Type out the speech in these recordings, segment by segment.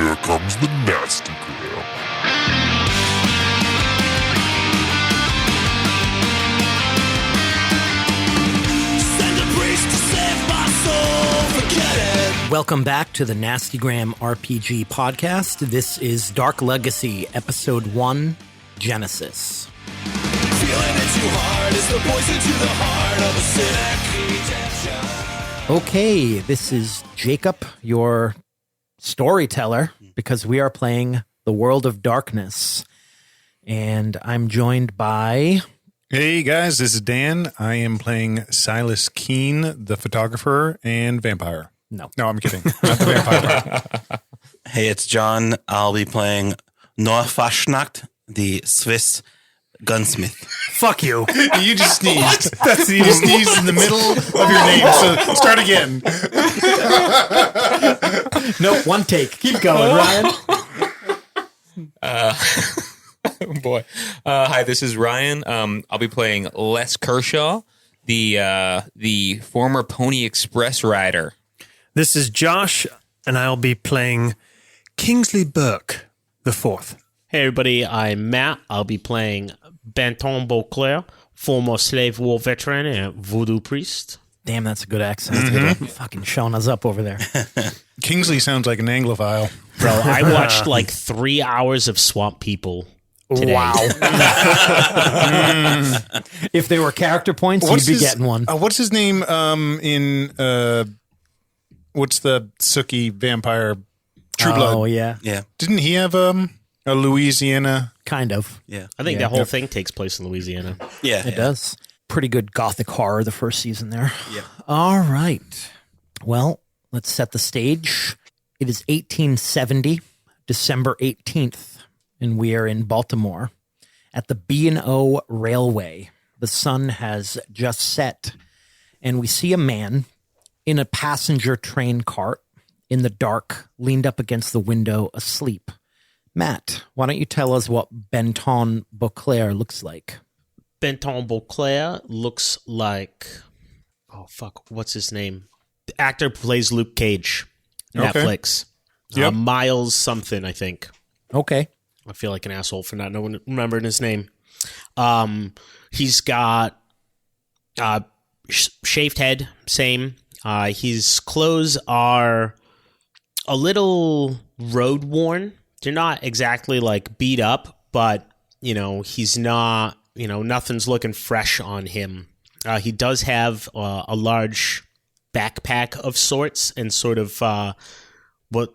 Here comes the nasty gram. Send a priest to save my soul, forget it. Welcome back to the Nastygram RPG podcast. This is Dark Legacy, Episode 1, Genesis. Feeling it too hard is the poison to the heart of a cynic. Redemption. Okay, this is Jacob, your storyteller, because we are playing The World of Darkness. And I'm joined by... Hey guys, this is Dan. I am playing Silas Keene, the photographer and vampire. No, I'm kidding. Not the vampire. Hey, it's John. I'll be playing Norfaschnacht, the Swiss gunsmith. Fuck you. You just sneezed. You just sneezed in the middle of your name. So start again. Nope, one take. Keep going, Ryan. Boy. Hi, this is Ryan. I'll be playing Les Kershaw, the former Pony Express rider. This is Josh, and I'll be playing Kingsley Burke the Fourth. Hey everybody, I'm Matt. I'll be playing Benton Beauclair, former slave war veteran and voodoo priest. Damn, that's a good accent. Fucking showing us up over there. Kingsley sounds like an Anglophile. Bro, I watched like 3 hours of Swamp People today. Wow. If they were character points, you'd be getting one. What's his name in... what's the Sookie vampire? True Blood. Oh, yeah. Yeah. Didn't he have a Louisiana? Kind of. Yeah. I think the whole thing takes place in Louisiana. Yeah. It does. Pretty good gothic horror the first season there. Yeah. All right. Well, let's set the stage. It is 1870, December 18th, and we are in Baltimore at the B&O Railway. The sun has just set, and we see a man in a passenger train cart in the dark, leaned up against the window, asleep. Matt, why don't you tell us what Benton Beauclair looks like? Benton Beauclair looks like... Oh, fuck. What's his name? The actor who plays Luke Cage. Netflix. Yep. Miles something, I think. Okay. I feel like an asshole for not remembering his name. He's got shaved head, same. His clothes are a little road worn. They're not exactly like beat up, but he's not. Nothing's looking fresh on him. He does have a large backpack of sorts and sort of what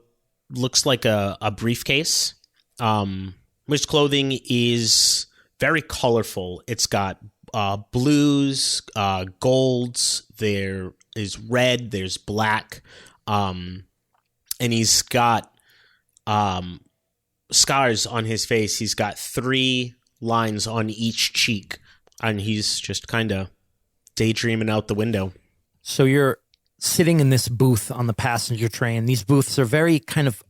looks like a briefcase. His clothing is very colorful. It's got blues, golds. There is red. There's black, and he's got scars on his face. He's got 3 lines on each cheek, and he's just kind of daydreaming out the window. So you're sitting in this booth on the passenger train. These booths are very kind of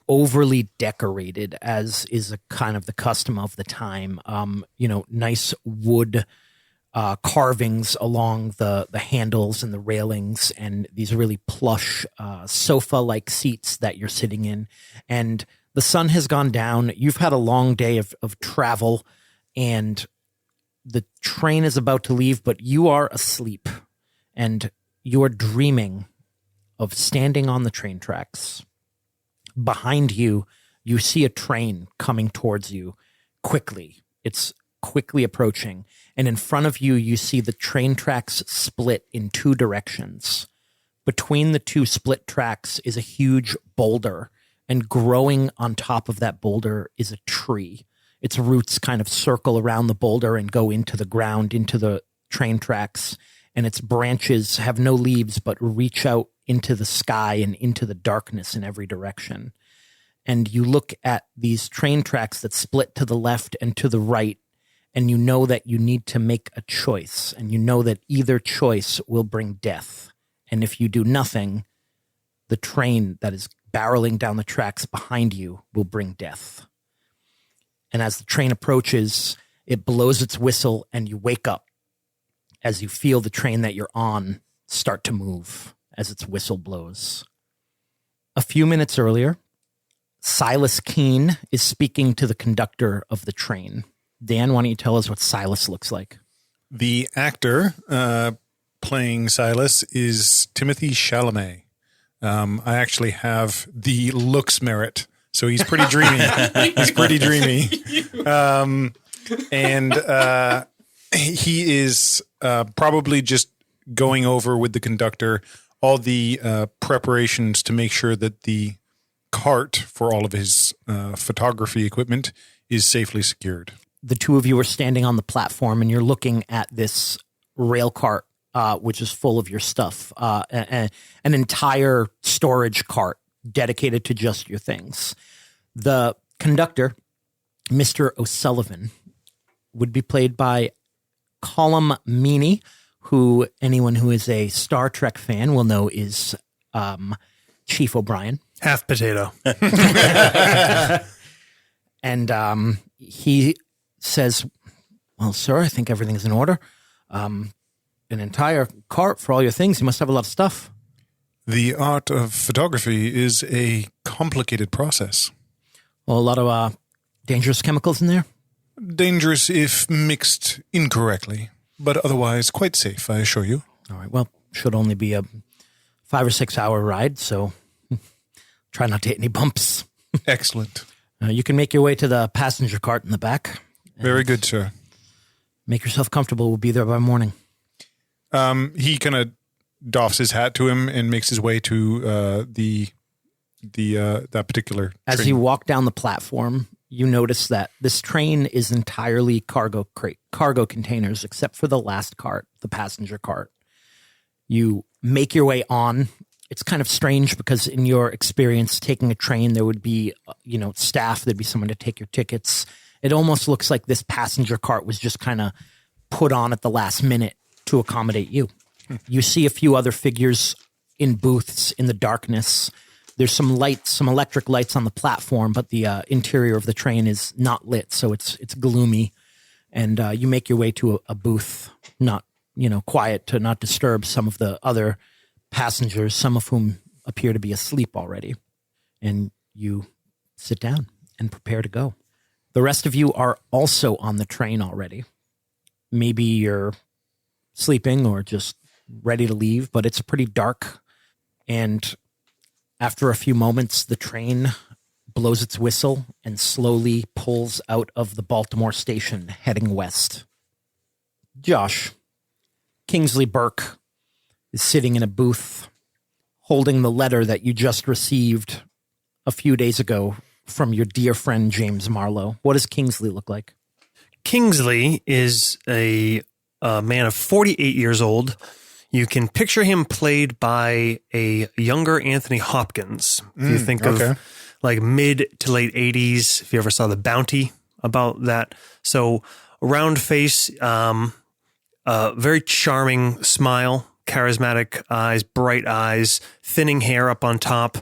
overly decorated, as is a kind of the custom of the time. Nice wood carvings along the handles and the railings, and these really plush sofa-like seats that you're sitting in. And the sun has gone down. You've had a long day of travel, and the train is about to leave, but you are asleep, and you're dreaming of standing on the train tracks. Behind you, you see a train coming towards you quickly. It's quickly approaching. And in front of you, you see the train tracks split in 2 directions. Between the 2 split tracks is a huge boulder, and growing on top of that boulder is a tree. Its roots kind of circle around the boulder and go into the ground, into the train tracks, and its branches have no leaves but reach out into the sky and into the darkness in every direction. And you look at these train tracks that split to the left and to the right, and you know that you need to make a choice, and you know that either choice will bring death. And if you do nothing, the train that is barreling down the tracks behind you will bring death. And as the train approaches, it blows its whistle, and you wake up as you feel the train that you're on start to move as its whistle blows. A few minutes earlier, Silas Keene is speaking to the conductor of the train. Dan, why don't you tell us what Silas looks like? The actor playing Silas is Timothy Chalamet. I actually have the looks merit, so he's pretty dreamy. He's pretty dreamy. And he is probably just going over with the conductor all the preparations to make sure that the cart for all of his photography equipment is safely secured. The two of you are standing on the platform and you're looking at this rail cart, which is full of your stuff, an entire storage cart dedicated to just your things. The conductor, Mr. O'Sullivan, would be played by Colm Meaney, who anyone who is a Star Trek fan will know is Chief O'Brien. Half potato. And he says, well, sir, I think everything's in order. An entire cart for all your things. You must have a lot of stuff. The art of photography is a complicated process. Well, a lot of dangerous chemicals in there. Dangerous if mixed incorrectly, but otherwise quite safe, I assure you. All right. Well, should only be a 5 or 6 hour ride, so try not to hit any bumps. Excellent. You can make your way to the passenger cart in the back. Very good, sir. Make yourself comfortable. We'll be there by morning. He kind of doffs his hat to him and makes his way to that particular As train. you walk down the platform, you notice that this train is entirely cargo containers, except for the last cart, the passenger cart. You make your way on. It's kind of strange because in your experience taking a train, there would be, staff. There'd be someone to take your tickets. It almost looks like this passenger cart was just kind of put on at the last minute to accommodate you. You see a few other figures in booths in the darkness. There's some lights, some electric lights on the platform, but the interior of the train is not lit, so it's gloomy. And you make your way to a booth, not quiet to not disturb some of the other passengers, some of whom appear to be asleep already. And you sit down and prepare to go. The rest of you are also on the train already. Maybe you're sleeping or just ready to leave, but it's pretty dark. And after a few moments, the train blows its whistle and slowly pulls out of the Baltimore station, heading west. Josh, Kingsley Burke is sitting in a booth holding the letter that you just received a few days ago from your dear friend, James Marlowe. What does Kingsley look like? Kingsley is a man of 48 years old. You can picture him played by a younger Anthony Hopkins. If you think of like mid to late 80s, if you ever saw The Bounty, about that. So round face, very charming smile, charismatic eyes, bright eyes, thinning hair up on top.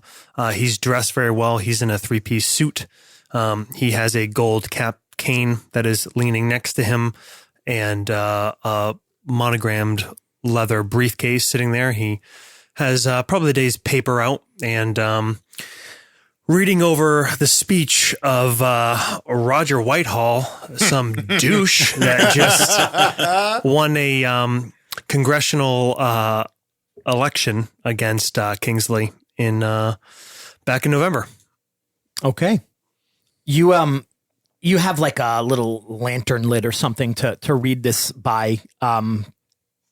He's dressed very well. He's in a 3-piece suit. He has a gold cap cane that is leaning next to him and a monogrammed leather briefcase sitting there. He has probably the day's paper out and reading over the speech of Roger Whitehall, some douche that just won a congressional election against Kingsley in back in November. Okay. You have like a little lantern lit or something to read this by.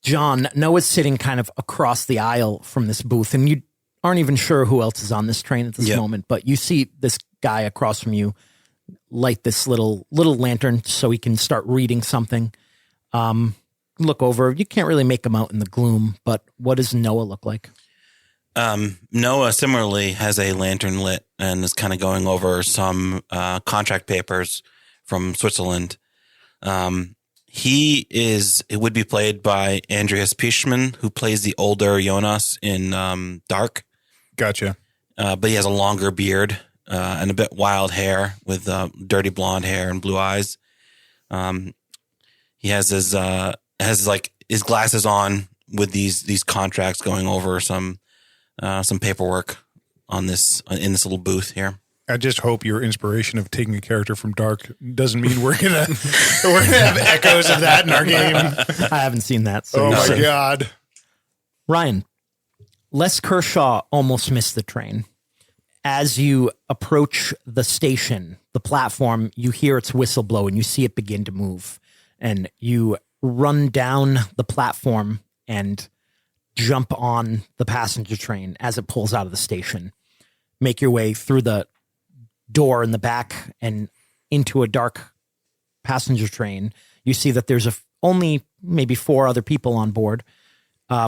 John, Noah's sitting kind of across the aisle from this booth, and you aren't even sure who else is on this train at this moment, but you see this guy across from you light this little lantern so he can start reading something. Look over. You can't really make him out in the gloom, but what does Noah look like? Noah similarly has a lantern lit and is kind of going over some contract papers from Switzerland. It would be played by Andreas Pischman, who plays the older Jonas in Dark. Gotcha. But he has a longer beard and a bit wild hair with dirty blonde hair and blue eyes. He has his glasses on with these contracts, going over some paperwork in this little booth here. I just hope your inspiration of taking a character from Dark doesn't mean we're gonna have echoes of that in our game. I haven't seen that. So Oh you're my safe. god! Ryan, Les Kershaw almost missed the train. As you approach the station, the platform, you hear its whistle blow and you see it begin to move. And you run down the platform and jump on the passenger train as it pulls out of the station. Make your way through the door in the back and into a dark passenger train. You see that there's only maybe 4 other people on board.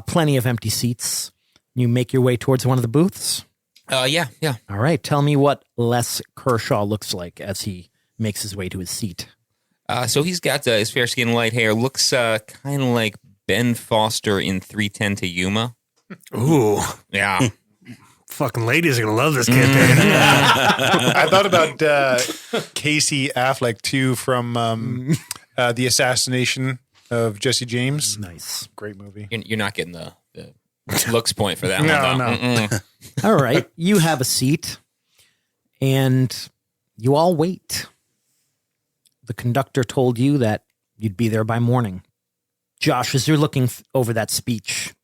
Plenty of empty seats. You make your way towards one of the booths. Yeah. All right. Tell me what Les Kershaw looks like as he makes his way to his seat. So he's got his fair skin, light hair. Looks kind of like Ben Foster in 310 to Yuma. Ooh, Yeah. fucking ladies are gonna love this campaign. I thought about Casey Affleck too from the assassination of Jesse James. Nice. Great movie. You're not getting the looks point for that one. No, though. no. Mm-mm. All right. You have a seat and you all wait. The conductor told you that you'd be there by morning. Josh, as you're looking over that speech,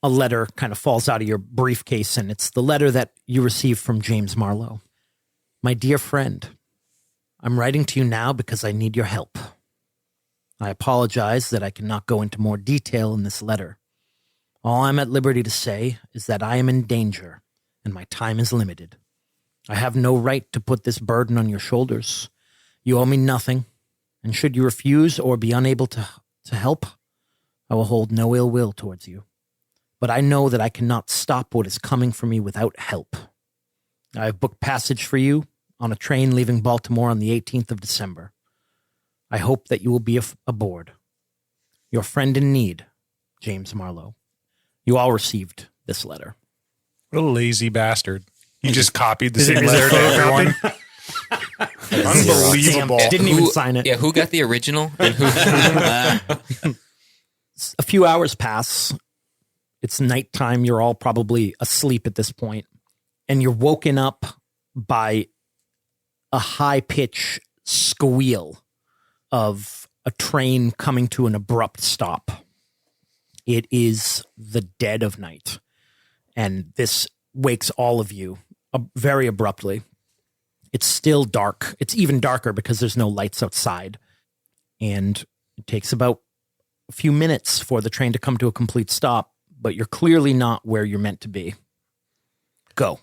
a letter kind of falls out of your briefcase, and it's the letter that you received from James Marlowe. My dear friend, I'm writing to you now because I need your help. I apologize that I cannot go into more detail in this letter. All I'm at liberty to say is that I am in danger, and my time is limited. I have no right to put this burden on your shoulders. You owe me nothing, and should you refuse or be unable to help, I will hold no ill will towards you. But I know that I cannot stop what is coming for me without help. I have booked passage for you on a train leaving Baltimore on the 18th of December. I hope that you will be aboard. Your friend in need, James Marlowe. You all received this letter. What a lazy bastard. He just copied the Is it- same is it letter to everyone. Unbelievable. Didn't even sign it. Yeah, who got the original? And who? A few hours pass. It's nighttime. You're all probably asleep at this point, and you're woken up by a high-pitched squeal of a train coming to an abrupt stop. It is the dead of night, and this wakes all of you very abruptly. It's still dark. It's even darker because there's no lights outside, and it takes about a few minutes for the train to come to a complete stop, but you're clearly not where you're meant to be. Go.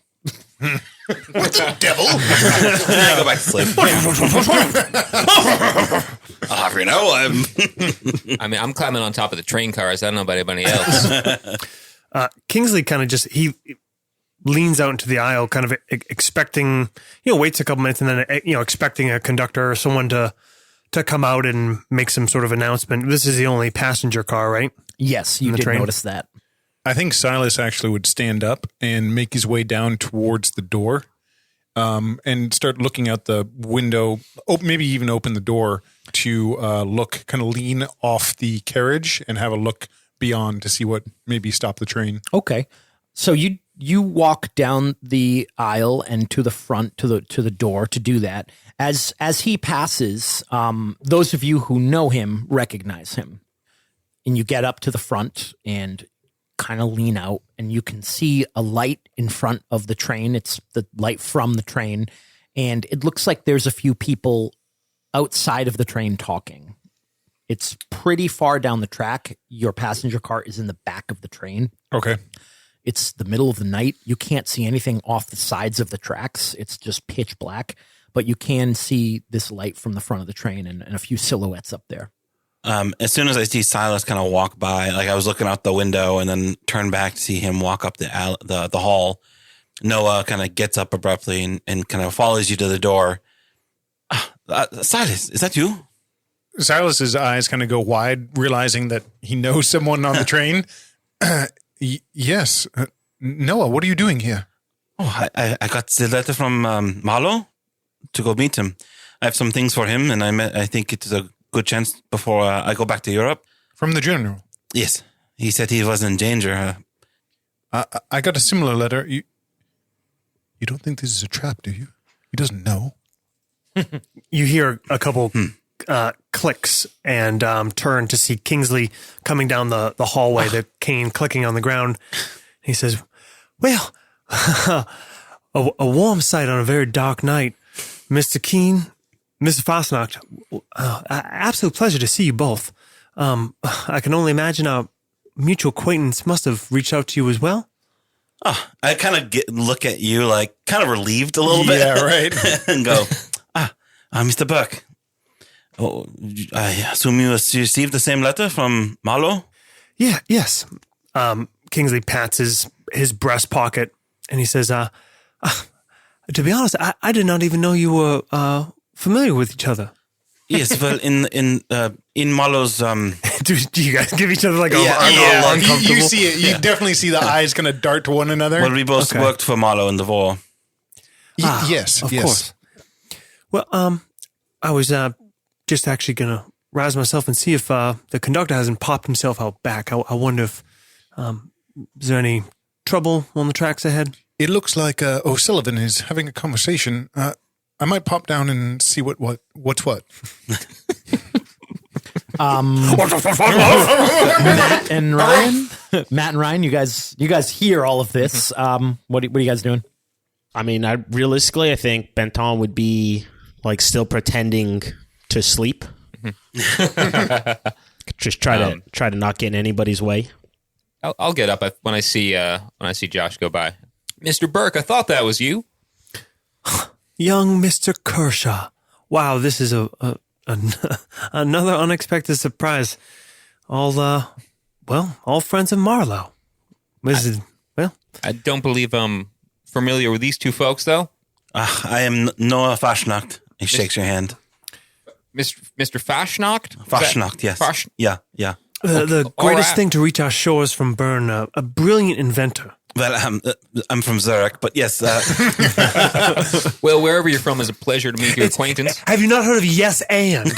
Devil. I go back to sleep. You know, I'm climbing on top of the train cars. I don't know about anybody else. Kingsley kind of he leans out into the aisle, kind of expecting, waits a couple minutes and then, expecting a conductor or someone to come out and make some sort of announcement. This is the only passenger car, right? Yes, you did train? notice that. I think Silas actually would stand up and make his way down towards the door and start looking out the window, maybe even open the door to look, kind of lean off the carriage and have a look beyond to see what maybe stop the train. Okay. So you walk down the aisle and to the front, to the door to do that. As he passes, those of you who know him recognize him. And you get up to the front and kind of lean out, and you can see a light in front of the train. It's the light from the train, and it looks like there's a few people outside of the train talking. It's pretty far down the track. Your passenger car is in the back of the train. Okay. It's the middle of the night. You can't see anything off the sides of the tracks. It's just pitch black, but you can see this light from the front of the train and a few silhouettes up there. As soon as I see Silas kind of walk by, like I was looking out the window and then turn back to see him walk up the hall, Noah kind of gets up abruptly and kind of follows you to the door. Silas, is that you? Silas's eyes kind of go wide, realizing that he knows someone on the train. Yes. Noah, what are you doing here? Oh, I got the letter from Marlowe to go meet him. I have some things for him, and I think it is a good chance before I go back to Europe. From the general? Yes. He said he was in danger. I got a similar letter. You don't think this is a trap, do you? He doesn't know. You hear a couple clicks and turn to see Kingsley coming down the hallway, the cane clicking on the ground. He says, well, a warm sight on a very dark night. Mr. Keene, Mr. Fastnacht, absolute pleasure to see you both. I can only imagine our mutual acquaintance must have reached out to you as well. Oh, I kind of look at you like kind of relieved a little bit. Yeah, right. And go, Mr. Burke. Oh, I assume you received the same letter from Marlowe? Yeah, yes. Kingsley pats his breast pocket and he says, to be honest, I did not even know you were familiar with each other. Yes, well, in Marlowe's do you guys give each other like Yeah, uncomfortable? you see it. You definitely see the eyes kind of dart to one another. well, we both worked for Marlowe in the war. Yes, Of yes. course. Well, I was just actually gonna rouse myself and see if the conductor hasn't popped himself out back. I wonder if is there any trouble on the tracks ahead? It looks like O'Sullivan is having a conversation. I might pop down and see what's what. Matt and Ryan, you guys hear all of this. What are you guys doing? I mean, realistically, I think Benton would be like still pretending to sleep. Just try to not get in anybody's way. I'll get up when I see Josh go by. Mr. Burke, I thought that was you. Young Mr. Kershaw. Wow, this is another unexpected surprise. All friends of Marlowe. I don't believe I'm familiar with these two folks, though. I am Noah Fashnacht. He shakes your hand. Mr. Fashnacht? Fashnacht, yes. Yeah. The greatest thing to reach our shores from Bern, a brilliant inventor. Well, I'm from Zurich, but yes. Well, wherever you're from is a pleasure to make your acquaintance. Have you not heard of Yes and?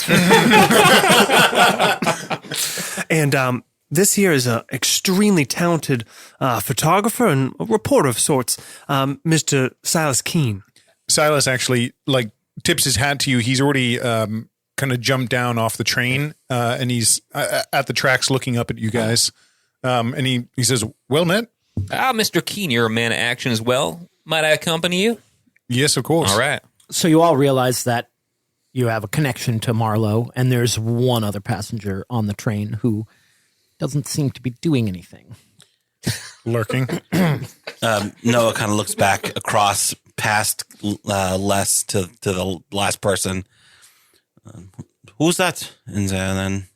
And this here is an extremely talented photographer and a reporter of sorts, Mr. Silas Keene. Silas actually tips his hat to you. He's already kind of jumped down off the train, and he's at the tracks looking up at you guys. And he says, "Well met." Mr. Keene, you're a man of action as well. Might I accompany you? Yes, of course. All right. So you all realize that you have a connection to Marlowe, and there's one other passenger on the train who doesn't seem to be doing anything. Lurking. Noah kind of looks back across past Les to the last person. Who's that in there? And then,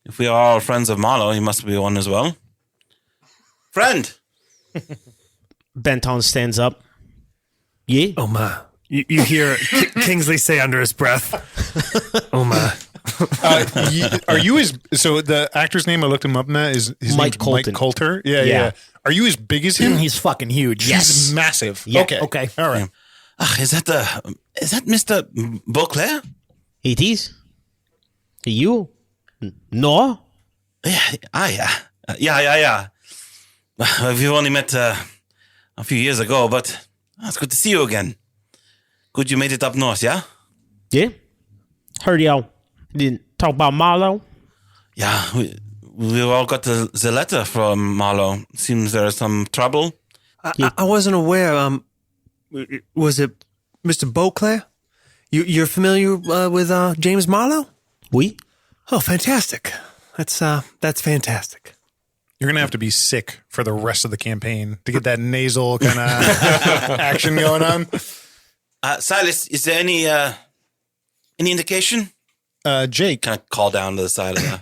if we are all friends of Marlowe, he must be one as well. Friend. Benton stands up. Yeah. Oh my! You hear Kingsley say under his breath, "Oh my." Are you so the actor's name I looked him up, Matt, is his Mike name's Colton. Mike Coulter? Yeah. Are you as big as him? He's fucking huge. He's massive. Yeah, Okay. okay. All right. Is that Mr. Beauclair? It is. You? No? Yeah. We've only met a few years ago, but it's good to see you again. Good you made it up north, yeah? Yeah. Heard y'all didn't talk about Marlowe. Yeah, we all got the letter from Marlowe. Seems there is some trouble. I wasn't aware. Was it Mr. Beauclair? You're familiar with James Marlowe? We? Oh, fantastic! That's fantastic. You're going to have to be sick for the rest of the campaign to get that nasal kind of action going on. Silas, is there any indication? Jake. Kind of call down to the side of the...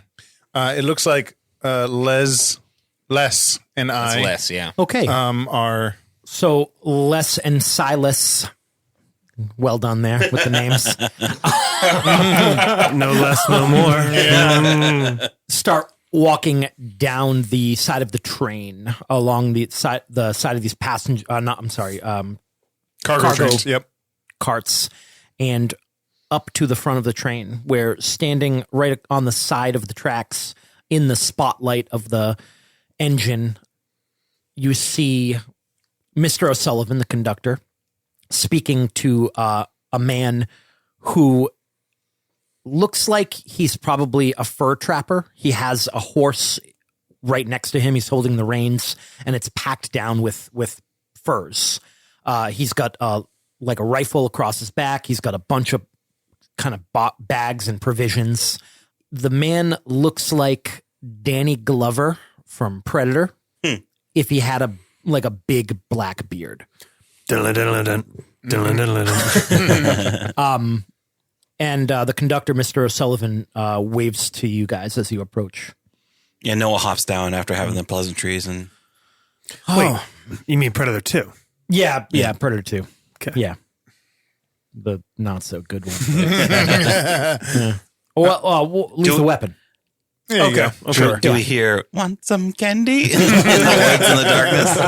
It looks like Les and I It's less, yeah. Okay. are... So Les and Silas, well done there with the names, No less, no more. start walking down the side of the train along the side of these passenger. Cargo trains. Yep. Carts, and up to the front of the train, where standing right on the side of the tracks in the spotlight of the engine, you see Mr. O'Sullivan, the conductor, speaking to a man who looks like he's probably a fur trapper. He has a horse right next to him. He's holding the reins, and it's packed down with furs. He's got like a rifle across his back. He's got a bunch of kind of bags and provisions. The man looks like Danny Glover from Predator if he had a big black beard. And the conductor, Mr. O'Sullivan, waves to you guys as you approach. Yeah, Noah hops down after having the pleasantries and. Wait, you mean Predator 2? Yeah, Predator 2. Okay. Yeah. The not so good one. Yeah. Well, Lethal Weapon. There you go. Sure. Do we hear "Want some candy" in the woods in the darkness?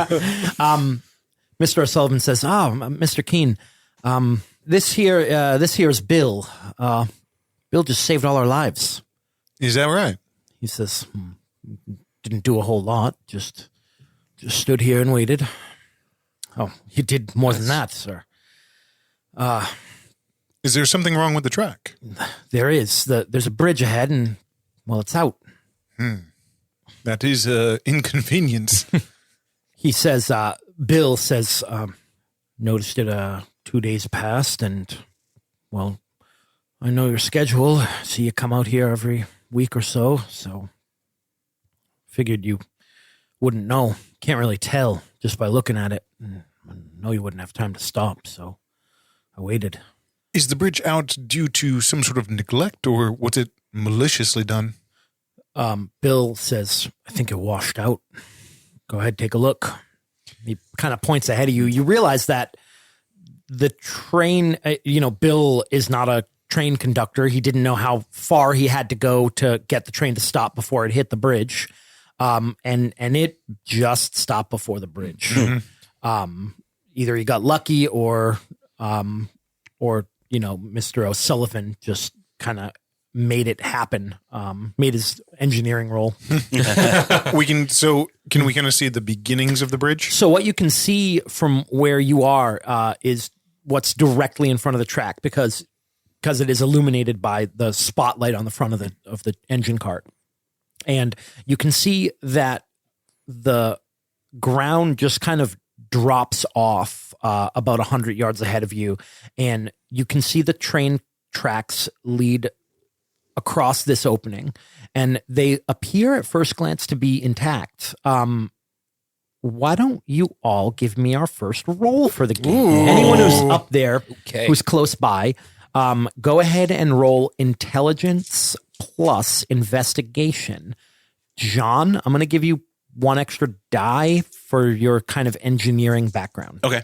Mr. O'Sullivan says, Mr. Keene, this here is Bill. Bill just saved all our lives. Is that right? He says, didn't do a whole lot. Just stood here and waited. Oh, you did more than that, sir. Is there something wrong with the track? There is. There's a bridge ahead, and, well, it's out. That is inconvenience. He says, Bill says, noticed it 2 days past, and, well, I know your schedule. See you come out here every week or so figured you wouldn't know. Can't really tell just by looking at it. I know you wouldn't have time to stop, so I waited. Is the bridge out due to some sort of neglect, or was it maliciously done? Bill says, I think it washed out. Go ahead, take a look. He kind of points ahead of you. You realize that the train, Bill is not a train conductor. He didn't know how far he had to go to get the train to stop before it hit the bridge. And it just stopped before the bridge. Mm-hmm. Either he got lucky or Mr. O'Sullivan just kind of made it happen, made his engineering role. Can we kind of see the beginnings of the bridge? So what you can see from where you are is what's directly in front of the track because it is illuminated by the spotlight on the front of the engine cart. And you can see that the ground just kind of drops off about 100 yards ahead of you, and you can see the train tracks lead across this opening, and they appear at first glance to be intact. Why don't you all give me our first roll for the game? Ooh. Anyone who's up there, who's close by, go ahead and roll intelligence plus investigation. John, I'm going to give you one extra die for your kind of engineering background. Okay.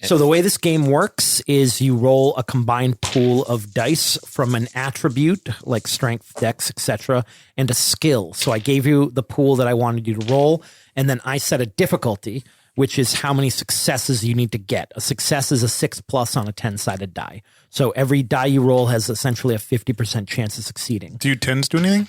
So the way this game works is you roll a combined pool of dice from an attribute like strength, dex, etc., and a skill. So I gave you the pool that I wanted you to roll, and then I set a difficulty, which is how many successes you need to get. A success is a 6+ on a 10-sided die. So every die you roll has essentially a 50% chance of succeeding. Do 10s do anything?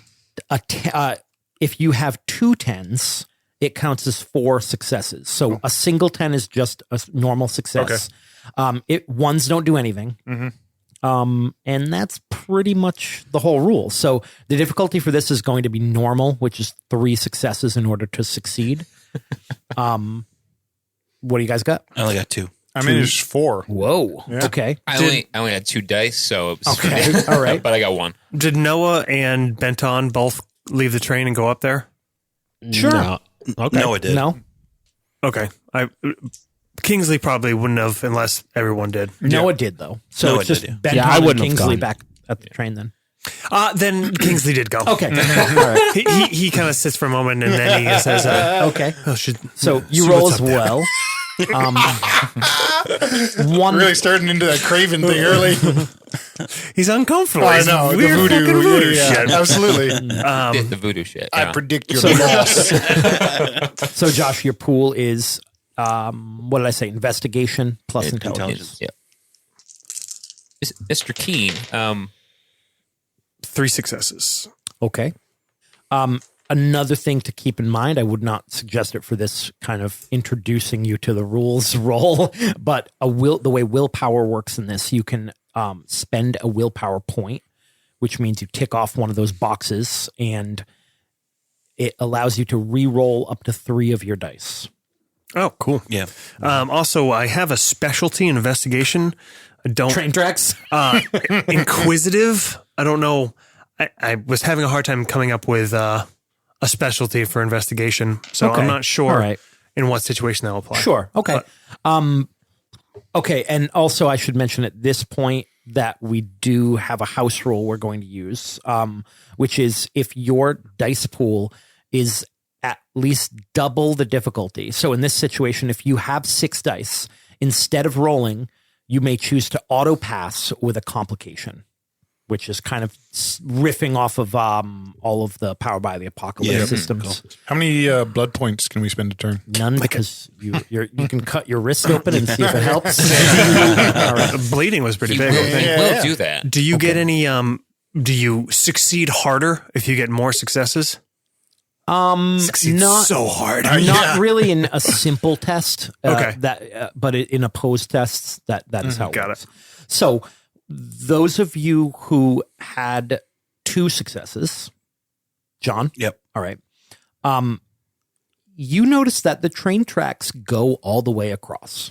If you have 2 10s, it counts as 4 successes. So a single 10 is just a normal success. Okay. Ones don't do anything. Mm-hmm. And that's pretty much the whole rule. So the difficulty for this is going to be normal, which is 3 successes in order to succeed. What do you guys got? I only got 2. I mean, it's 4. Whoa. Yeah. Okay. I only had 2 dice, so it was okay. All right. But I got 1. Did Noah and Benton both leave the train and go up there? Sure. No. Okay. Noah did. No. Okay. Kingsley probably wouldn't have unless everyone did. Noah did though. So Noah it's just did, yeah. Benton I and wouldn't have Kingsley gone. back at the train then. Then Kingsley did go. Okay. All right. He kind of sits for a moment and then he says, okay. oh, So you see roll what's as up there. well. One Really starting into that Craven thing early. He's uncomfortable. I He's know. weird The voodoo, fucking voodoo yeah, shit. Absolutely. The voodoo shit. I Yeah. predict your loss. So Josh, your pool is what did I say? Investigation plus intelligence. Yeah. Mr. Keene, 3 successes. Okay. another thing to keep in mind, I would not suggest it for this kind of introducing you to the rules role, but the way willpower works in this, you can spend a willpower point, which means you tick off one of those boxes, and it allows you to re-roll up to 3 of your dice. Oh, cool. Yeah. Also, I have a specialty in investigation. I don't Train tracks? inquisitive. I don't know. I was having a hard time coming up with a specialty for investigation, so Okay. I'm not sure All right. in what situation that will apply. Sure. Okay. Okay. And also, I should mention at this point that we do have a house rule we're going to use, which is if your dice pool is at least double the difficulty. So in this situation, if you have 6 dice, instead of rolling, you may choose to auto pass with a complication, which is kind of riffing off of all of the Power by the Apocalypse systems. How many blood points can we spend a turn? None, because you can cut your wrist open and see if it helps. All right. The bleeding was pretty big. We'll do that. Do you get any? Do you succeed harder if you get more successes? Succeed not so hard. not really in a simple test. Okay. But in opposed tests, that is how it got works. So those of you who had 2 successes, John. Yep. All right. You notice that the train tracks go all the way across.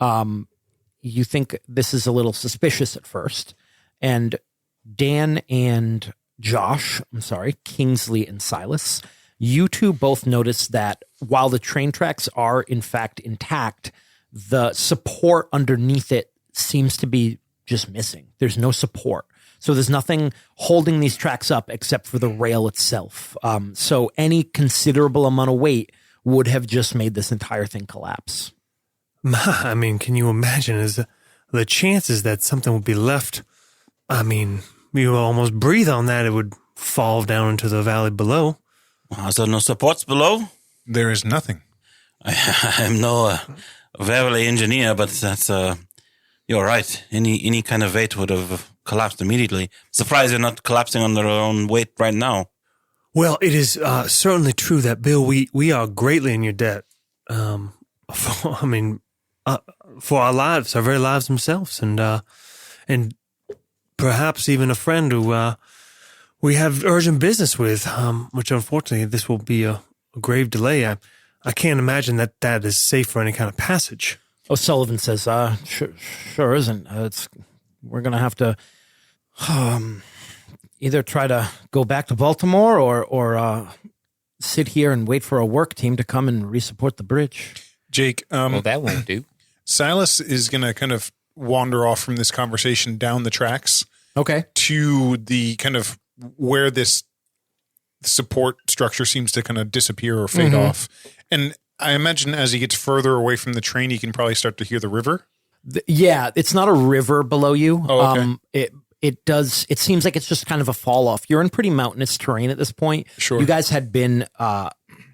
You think this is a little suspicious at first, and Dan and Kingsley and Silas, you two both notice that while the train tracks are in fact intact, the support underneath it seems to be just missing. There's no support. So there's nothing holding these tracks up except for the rail itself. So any considerable amount of weight would have just made this entire thing collapse. I mean, can you imagine the chances that something would be left? I mean, you almost breathe on that, it would fall down into the valley below. Is there no supports below? There is nothing. I'm no Verily engineer, but that's you're right. Any kind of weight would have collapsed immediately. Surprised you're not collapsing under their own weight right now. Well, it is certainly true that, Bill, we are greatly in your debt. For our lives, our very lives themselves, and perhaps even a friend who we have urgent business with, which unfortunately this will be a grave delay. I can't imagine that is safe for any kind of passage. O'Sullivan says, sure isn't. We're going to have to either try to go back to Baltimore or sit here and wait for a work team to come and resupport the bridge. Jake, Well, that won't do. Silas is going to kind of wander off from this conversation down the tracks. Okay. To the kind of where this support structure seems to kind of disappear or fade off. And I imagine as he gets further away from the train, he can probably start to hear the river. Yeah, it's not a river below you. Oh, okay. It seems like it's just kind of a fall off. You're in pretty mountainous terrain at this point. Sure. You guys had been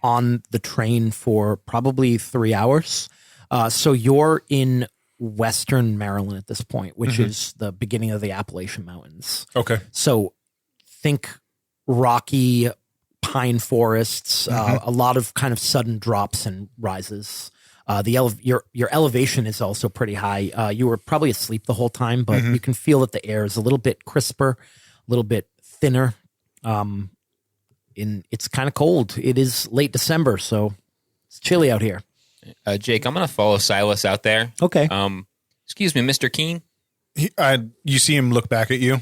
on the train for probably 3 hours. So you're in Western Maryland at this point, which is the beginning of the Appalachian Mountains. Okay. So think rocky pine forests, a lot of kind of sudden drops and rises. Your elevation is also pretty high. You were probably asleep the whole time, but you can feel that the air is a little bit crisper, a little bit thinner. It's kind of cold. It is late December, so it's chilly out here. Jake, I'm going to follow Silas out there. Okay. Excuse me, Mr. Keene. You see him look back at you.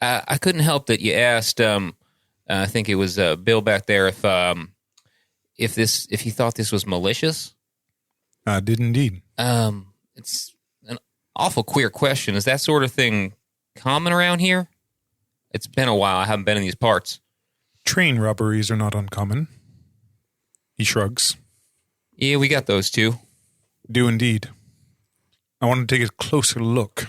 I couldn't help that you asked. I think it was Bill back there. If he thought this was malicious. I did indeed. It's an awful queer question. Is that sort of thing common around here? It's been a while. I haven't been in these parts. Train robberies are not uncommon. He shrugs. Yeah, we got those too. Do indeed. I want to take a closer look.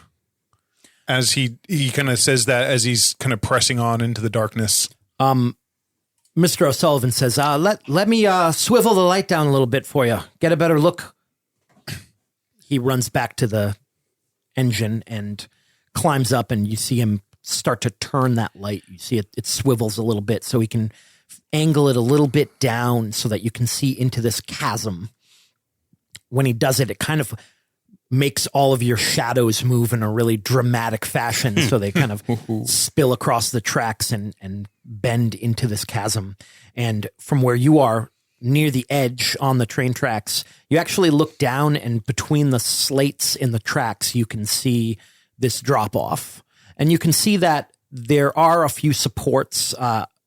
As he kind of says that as he's kind of pressing on into the darkness. Mr. O'Sullivan says, let me swivel the light down a little bit for you. Get a better look. He runs back to the engine and climbs up, and you see him start to turn that light. You see it swivels a little bit so he can angle it a little bit down so that you can see into this chasm. When he does it, it kind of makes all of your shadows move in a really dramatic fashion. So they kind of spill across the tracks and bend into this chasm. And from where you are near the edge on the train tracks, you actually look down, and between the slates in the tracks, you can see this drop off. And you can see that there are a few supports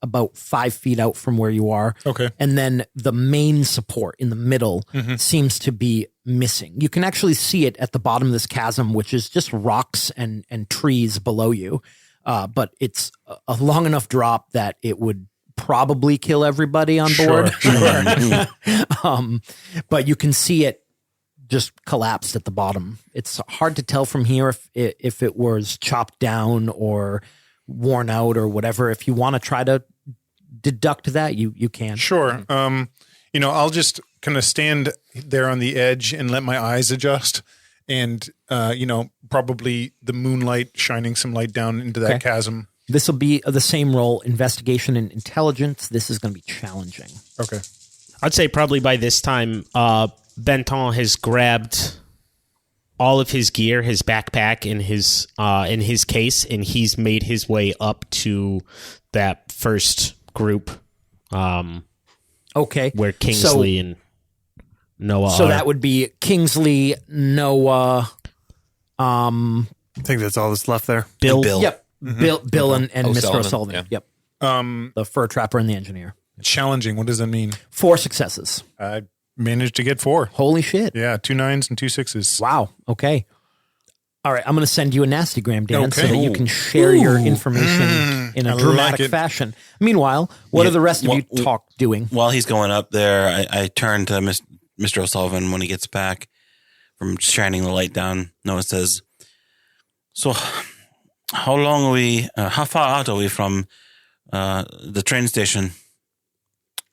about 5 feet out from where you are. Okay. And then the main support in the middle seems to be missing. You can actually see it at the bottom of this chasm, which is just rocks and trees below you. But it's a long enough drop that it would probably kill everybody on board. Sure. But you can see it just collapsed at the bottom. It's hard to tell from here if it was chopped down or worn out or whatever. If you want to try to deduct that, you can. Sure. I'll just kind of stand there on the edge and let my eyes adjust, and probably the moonlight shining some light down into that chasm. This will be the same roll, investigation and intelligence. This is going to be challenging. Okay. I'd say probably by this time, Benton has grabbed all of his gear, his backpack, in his case, and he's made his way up to that first group. Okay, where Kingsley and Noah. So are. that would be Kingsley, Noah. I think that's all that's left there. Bill. Yep. Bill and Mr. O'Sullivan. O'Sullivan. Yeah. Yep. The fur trapper and the engineer. Challenging. What does that mean? 4 successes. I managed to get 4. Holy shit. Yeah, 2 9s and 2 6s. Wow. Okay. All right. I'm going to send you a nasty gram, Dan, so that you Ooh. can share your information in a I dramatic like it. fashion. Meanwhile, what are the rest of you doing? While he's going up there, I turn to Mr. O'Sullivan when he gets back from shining the light down. Noah says, "So, how far out are we from the train station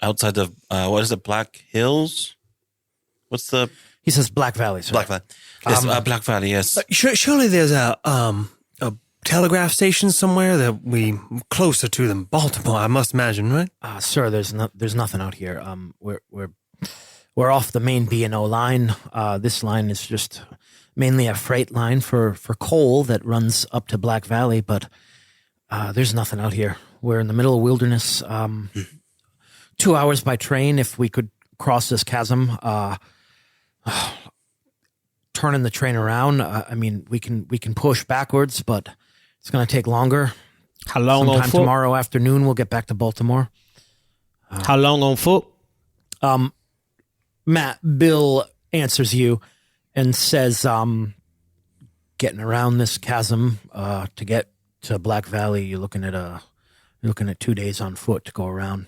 outside of, what is it, Black Hills? What's the... He says Black Valley, sir. Black Valley. Yes, Black Valley, yes. Surely there's a telegraph station somewhere that we closer to than Baltimore, I must imagine, right? Sir, there's nothing out here. We're off the main B&O line. This line is just mainly a freight line for coal that runs up to Black Valley, but there's nothing out here. We're in the middle of wilderness. 2 hours by train if we could cross this chasm. Turning the train around, we can push backwards, but it's going to take longer. How long on Sometime foot? tomorrow afternoon, we'll get back to Baltimore. How long on foot? Bill answers you and says, getting around this chasm to get to Black Valley, you're looking at 2 days on foot to go around.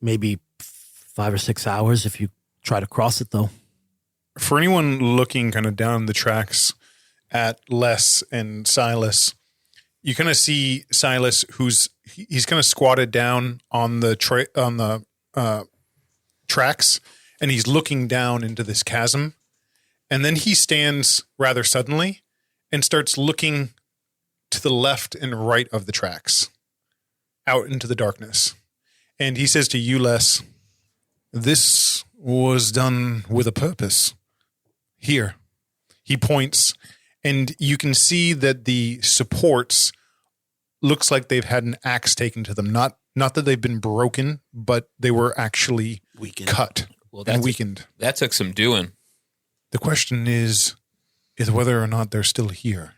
Maybe 5 or 6 hours if you try to cross it, though. For anyone looking kind of down the tracks at Les and Silas, you kind of see Silas, he's kind of squatted down on the tracks, and he's looking down into this chasm. And then he stands rather suddenly and starts looking to the left and right of the tracks out into the darkness. And he says to you, Les, "This was done with a purpose. Here." He points, and you can see that the supports looks like they've had an axe taken to them. Not that they've been broken, but they were actually cut and weakened. That took some doing. The question is whether or not they're still here.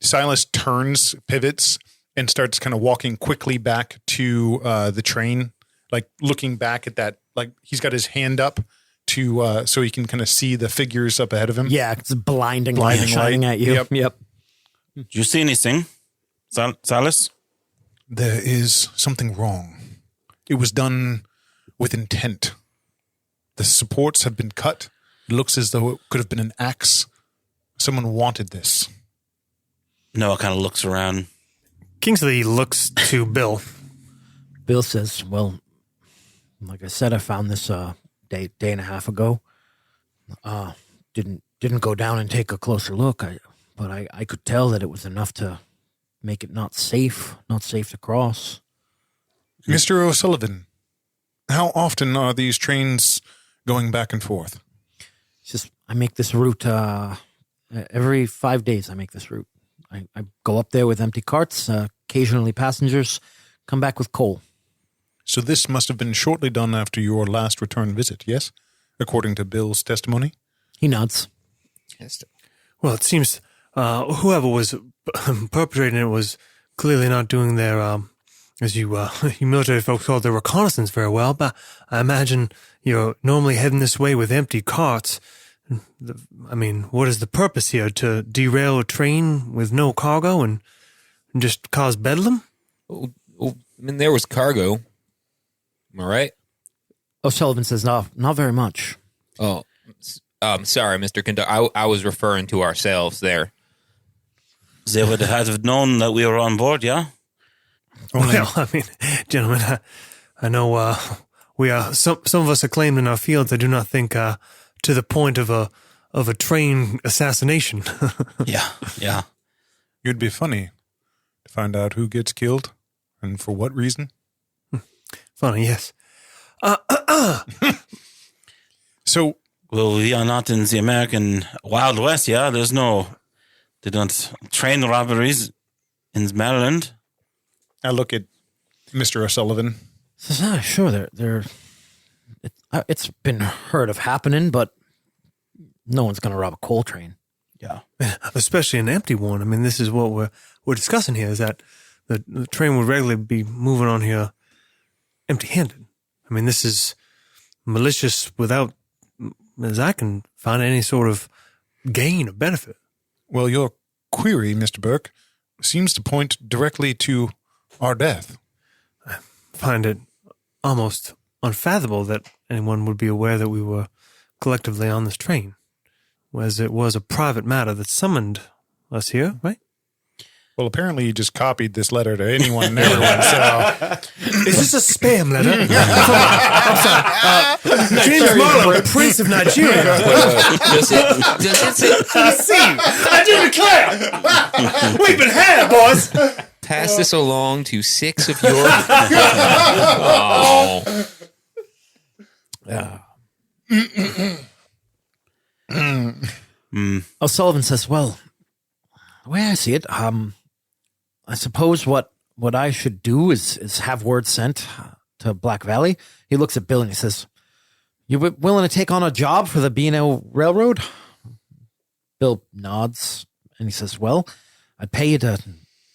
Silas turns, pivots, and starts kind of walking quickly back to the train, like looking back at that. Like he's got his hand up to so he can kind of see the figures up ahead of him. Yeah, it's blinding light shining at you. Yep. Do you see anything, Silas? There is something wrong. It was done with intent. The supports have been cut. It looks as though it could have been an axe. Someone wanted this. Noah kind of looks around. Kingsley looks to Bill. Bill says, "Well, like I said, I found this day and a half ago. Didn't go down and take a closer look. But I could tell that it was enough to make it not safe to cross." Mr. O'Sullivan, how often are these trains going back and forth? It's just I make this route every 5 days. I make this route. I go up there with empty carts. Occasionally, passengers come back with coal. So this must have been shortly done after your last return visit, yes? According to Bill's testimony? He nods. Well, it seems whoever was perpetrating it was clearly not doing their, as you military folks call it, their reconnaissance very well. But I imagine you're normally heading this way with empty carts. I mean, what is the purpose here? To derail a train with no cargo and just cause bedlam? Oh, I mean, there was cargo. Am I right? O'Sullivan says, no, not very much. Oh, sorry, Mr. Conductor. I was referring to ourselves there. They would have known that we were on board, yeah? Well, I mean, gentlemen, I know we are some of us acclaimed in our fields. I do not think to the point of a train assassination. Yeah. It'd be funny to find out who gets killed and for what reason. Funny, yes. So, Well, we are not in the American Wild West, yeah? They don't train robberies in Maryland. I look at Mr. O'Sullivan. Says, sure, it's been heard of happening, but no one's going to rob a coal train. Yeah. Especially an empty one. I mean, this is what we're discussing here, is that the train would regularly be moving on here empty-handed. I mean, this is malicious without, as I can find, any sort of gain or benefit. Well, your query, Mr. Burke, seems to point directly to our death. I find it almost unfathomable that anyone would be aware that we were collectively on this train, whereas it was a private matter that summoned us here, right? Well, apparently you just copied this letter to anyone and everyone, so... Is this a spam letter? I'm sorry. James Marlowe, Prince of Nigeria. Does it say, I do declare, we've been had, boys. pass this along to 6 of your... O'Sullivan says, well, the way I see it, I suppose what I should do is have word sent to Black Valley. He looks at Bill and he says, you willing to take on a job for the B&O Railroad? Bill nods and he says, well, I'd pay you to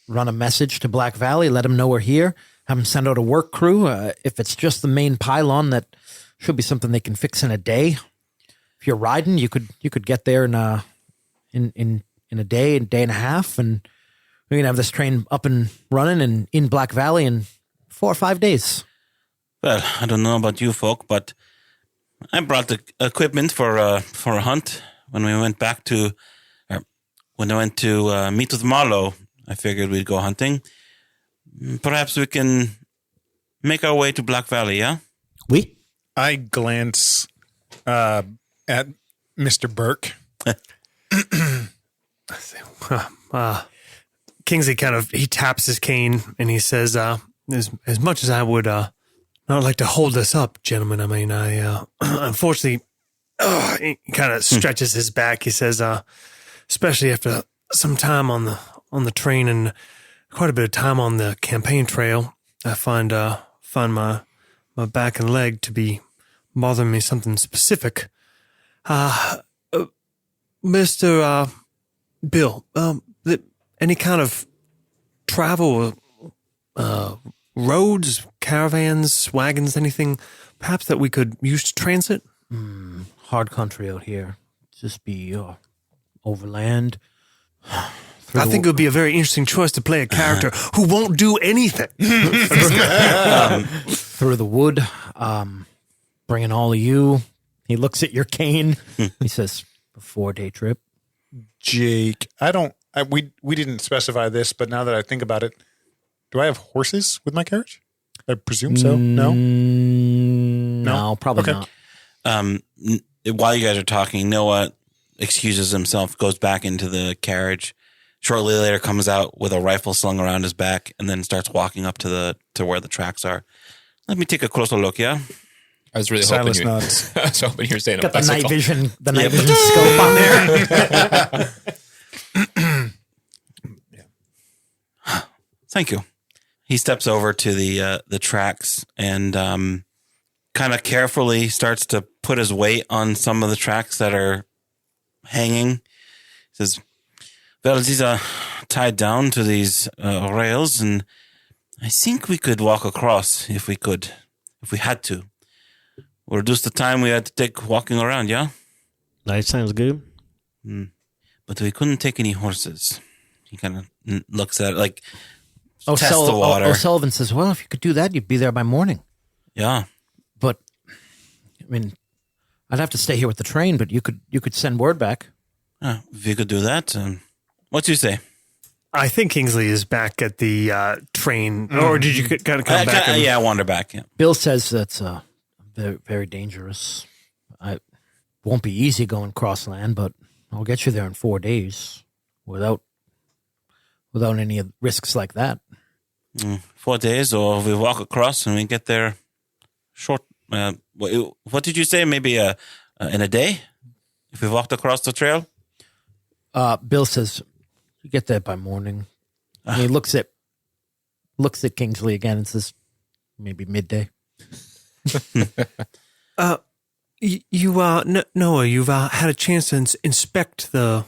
run a message to Black Valley, let them know we're here, have them send out a work crew. If it's just the main pylon, that should be something they can fix in a day. If you're riding, you could get there in a day and a half, and we're gonna have this train up and running and in Black Valley in 4 or 5 days. Well, I don't know about you folk, but I brought the equipment for a hunt when we went back to, when I went to meet with Marlowe. I figured we'd go hunting. Perhaps we can make our way to Black Valley, yeah? We? I glance at Mr. Burke. Kingsley he taps his cane and he says, as much as I would not like to hold this up, gentlemen, I mean, I unfortunately, he kind of stretches his back. He says, especially after some time on the train and quite a bit of time on the campaign trail, I find my back and leg to be bothering me something specific. Mr. Bill, any kind of travel, roads, caravans, wagons, anything perhaps that we could use to transit? Hard country out here. Just be overland. I think it would be a very interesting choice to play a character who won't do anything. Through the wood, bringing all of you. He looks at your cane. He says, a 4-day trip. Jake, we didn't specify this, but now that I think about it, do I have horses with my carriage? I presume so. No? No, probably Okay. not. While you guys are talking, Noah excuses himself, goes back into the carriage, shortly later comes out with a rifle slung around his back and then starts walking up to where the tracks are. Let me take a closer look, yeah? I was really Silas hoping nods. I was hoping you were saying Got a the night bicycle. vision, scope on there. Thank you. He steps over to the tracks and kind of carefully starts to put his weight on some of the tracks that are hanging. He says, well, these are tied down to these rails, and I think we could walk across if we had to. We'll reduce the time we had to take walking around, yeah? That sounds good. But we couldn't take any horses. He kind of looks at it like, test the water. O'Sullivan says, well, if you could do that, you'd be there by morning. Yeah. But, I mean, I'd have to stay here with the train, but you could send word back. If you could do that, what do you say? I think Kingsley is back at the train, or did you kind of come back? I wander back. Yeah. Bill says that's very, very dangerous. It won't be easy going cross land, but I'll get you there in 4 days without any risks like that. 4 days, or we walk across and we get there short. What did you say? Maybe in a day, if we walked across the trail. Bill says, "You get there by morning." And he looks at Kingsley again and says, "Maybe midday." Noah, you've had a chance to inspect the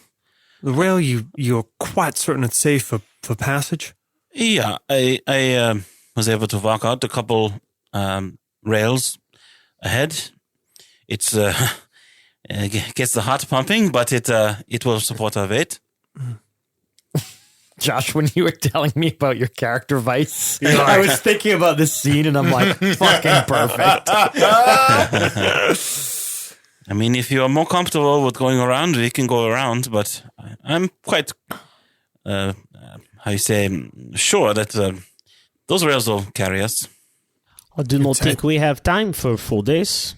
rail. You're quite certain it's safe for passage. Yeah, I was able to walk out a couple rails ahead. It's gets the heart pumping, but it will support our weight. Josh, when you were telling me about your character Vice, I was thinking about this scene and I'm like, fucking perfect. I mean, if you are more comfortable with going around, we can go around, but I'm quite, sure that those rails will carry us. I do not think we have time for 4 days.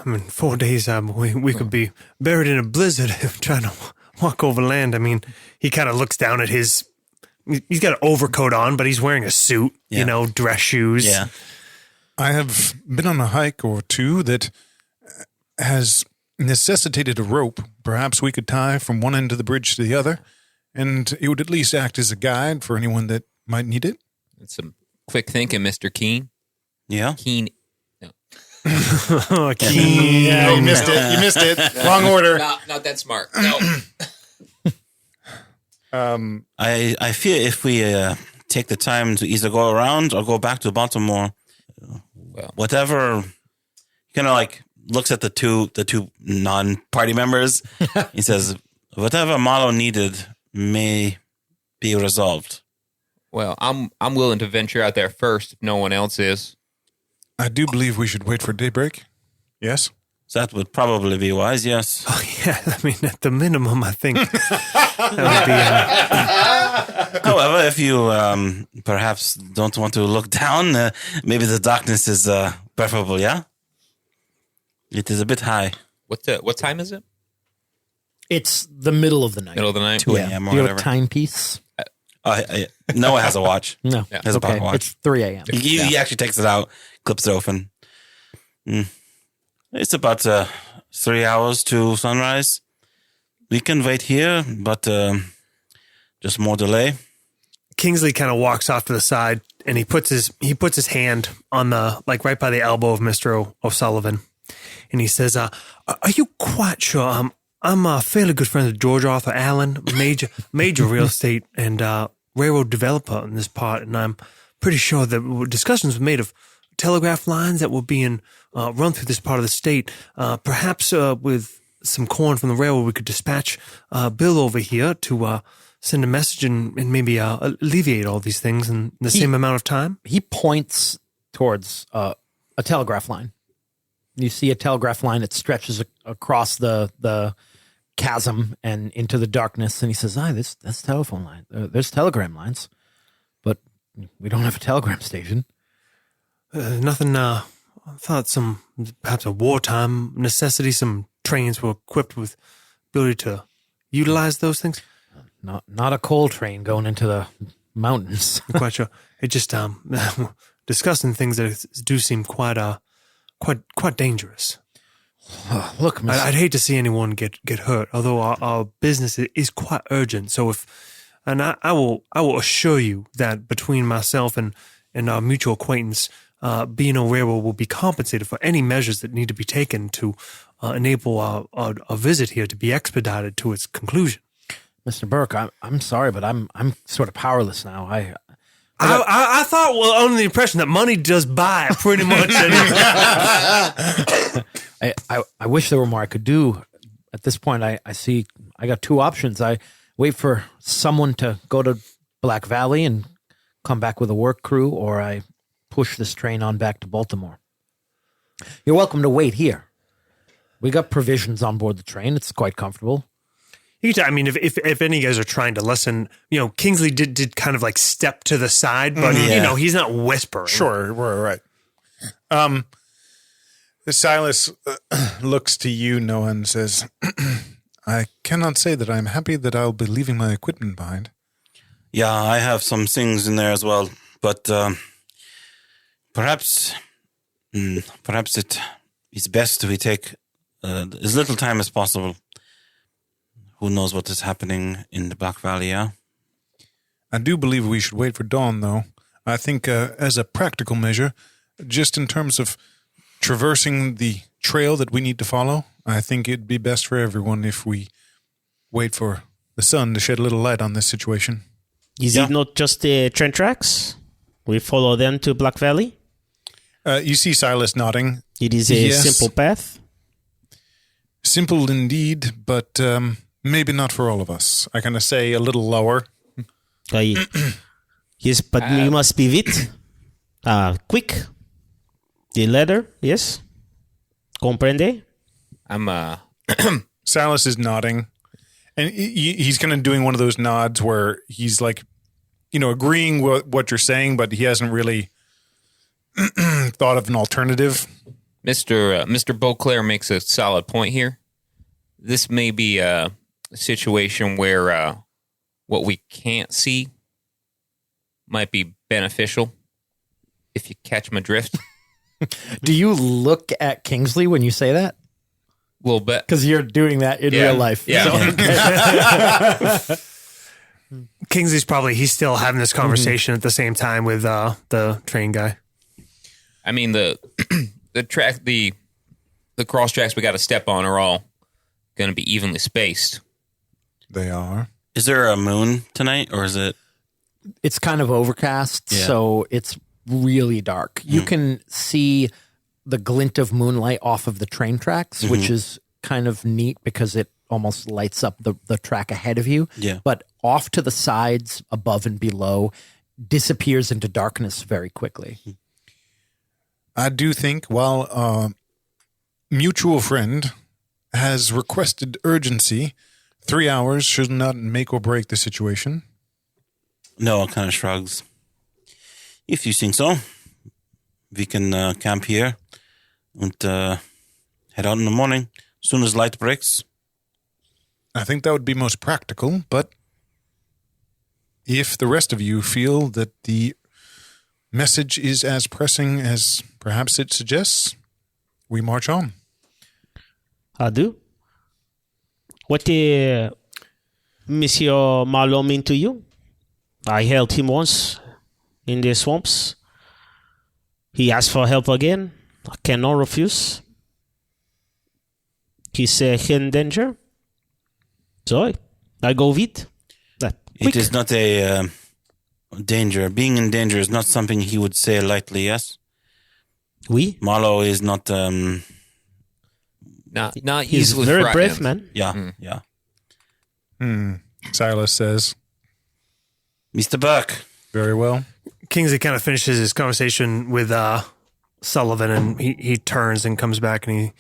I mean, 4 days, we could be buried in a blizzard if trying to walk over land. I mean, he kind of looks down at he's got an overcoat on, but he's wearing a suit, dress shoes. Yeah. I have been on a hike or two that has necessitated a rope. Perhaps we could tie from one end of the bridge to the other, and it would at least act as a guide for anyone that might need it. It's some quick thinking, Mr. Keen. Yeah. Keen. Oh, Keen. Yeah, you missed it. You missed it. Wrong order. Not that smart. No. I fear if we take the time to either go around or go back to Baltimore, whatever, kind of like looks at the two non-party members. He says, whatever Marlowe needed may be resolved. Well, I'm willing to venture out there first if no one else is. I do believe we should wait for daybreak. Yes? That would probably be wise, yes. Oh, yeah, I mean, at the minimum, I think that would be... However, if you perhaps don't want to look down, maybe the darkness is preferable, yeah? It is a bit high. What time is it? It's the middle of the night. Middle of the night? 2 a.m. or Do you have whatever. a timepiece? Noah has a watch. No. He has a pocket watch. It's 3 a.m. He actually takes it out, clips it open. It's about 3 hours to sunrise. We can wait here, but just more delay. Kingsley kind of walks off to the side and he puts his hand on the, like right by the elbow of Mr. O'Sullivan. And he says, are you quite sure? I'm a fairly good friend of George Arthur Allen, major real estate and railroad developer in this part. And I'm pretty sure that discussions were made of telegraph lines that were being run through this part of the state. Perhaps with some corn from the railroad, we could dispatch Bill over here to send a message and maybe alleviate all these things in the same amount of time. He points towards a telegraph line. You see a telegraph line that stretches across the chasm and into the darkness. And he says, that's telephone line. There's telegram lines, but we don't have a telegram station. Nothing, I thought perhaps a wartime necessity, some trains were equipped with ability to utilize those things. not a coal train going into the mountains. I'm quite sure. It just discussing things that do seem quite dangerous. Look, Miss, I'd hate to see anyone get hurt. Although our business is quite urgent. So I will assure you that between myself and our mutual acquaintance, being a werewolf will be compensated for any measures that need to be taken to enable our visit here to be expedited to its conclusion. Mr. Burke, I'm sorry, but I'm sort of powerless now. I thought under the impression that money does buy pretty much. I wish there were more I could do. At this point, I see I got two options. I wait for someone to go to Black Valley and come back with a work crew, or I push this train on back to Baltimore. You're welcome to wait here. We got provisions on board the train. It's quite comfortable. I mean, if any of you guys are trying to listen, Kingsley did kind of like step to the side, but he's not whispering. Sure, we're right. Silas looks to you, Noah, and says, I cannot say that I'm happy that I'll be leaving my equipment behind. Yeah, I have some things in there as well, but perhaps it is best we take as little time as possible. Who knows what is happening in the Black Valley, yeah? I do believe we should wait for dawn, though. I think as a practical measure, just in terms of traversing the trail that we need to follow, I think it'd be best for everyone if we wait for the sun to shed a little light on this situation. Is it not just the train tracks? We follow them to Black Valley? You see Silas nodding. It is a simple path? Simple indeed, but maybe not for all of us. I kind of say a little lower. Yes, but you must be wit. Quick. The letter, yes? Comprende? Silas is nodding. And he's kind of doing one of those nods where he's like, agreeing with what you're saying, but he hasn't really thought of an alternative. Mr. Beauclair makes a solid point here. This may be a situation where what we can't see might be beneficial if you catch my drift. Do you look at Kingsley when you say that? A little bit. Because you're doing that in real life. Yeah. So, Kingsley's he's still having this conversation at the same time with the train guy. I mean, the cross tracks we got to step on are all going to be evenly spaced. They are. Is there a moon tonight, or is it? It's kind of overcast, so it's really dark. You can see the glint of moonlight off of the train tracks, which is kind of neat because it almost lights up the track ahead of you. Yeah. But off to the sides, above and below, disappears into darkness very quickly. I do think while a mutual friend has requested urgency, 3 hours should not make or break the situation. Noah kind of shrugs. If you think so, we can camp here and head out in the morning as soon as light breaks. I think that would be most practical, but if the rest of you feel that the message is as pressing as perhaps it suggests, we march on. I do. What did Monsieur Marlowe mean to you? I helped him once in the swamps. He asked for help again. I cannot refuse. He's in danger. So I go with. It is not a danger. Being in danger is not something he would say lightly, yes? Oui. Marlowe is not... Not He's easily very threatened. brave, man. Yeah. Silas says, Mr. Burke. very well. Kingsley kind of finishes his conversation with Sullivan, and he turns and comes back, and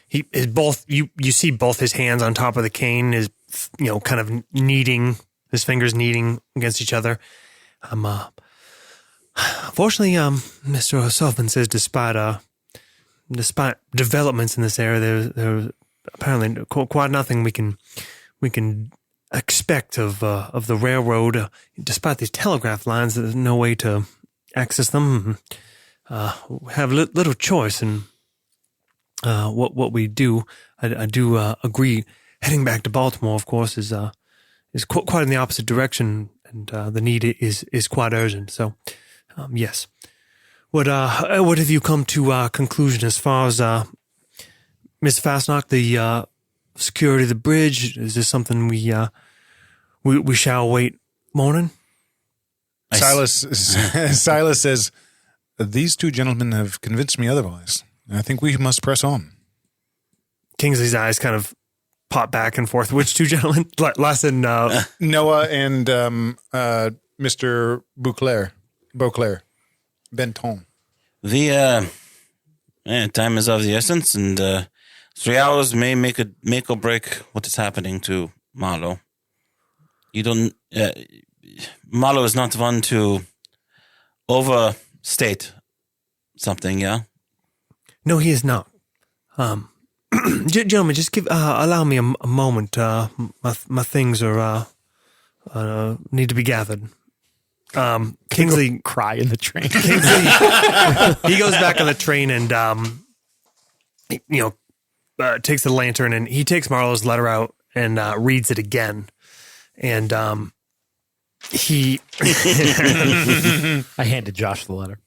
he is both. You see both his hands on top of the cane, is kind of kneading, his fingers kneading against each other. Fortunately, Mr. Sullivan says, despite developments in this area, there's apparently quite nothing we can expect of the railroad. Despite these telegraph lines, there's no way to access them. We have little choice in what we do. I do agree. Heading back to Baltimore, of course, is quite in the opposite direction, and the need is quite urgent. So, yes. What have you come to conclusion as far as Mr. Fastnock, the security of the bridge? Is this something we shall wait morning? Silas says, "These two gentlemen have convinced me otherwise. I think we must press on." Kingsley's eyes kind of pop back and forth. Which two gentlemen? Less than Noah and Mr. Beauclair. Benton. The time is of the essence, and 3 hours may make or break what is happening to Marlowe. Marlowe is not one to overstate something, yeah? No, he is not. Gentlemen, just allow me a moment. My things are need to be gathered. Kingsley Cry in the train. Kingsley, he goes back on the train and takes the lantern, and he takes Marlowe's letter out and reads it again. And he I handed Josh the letter.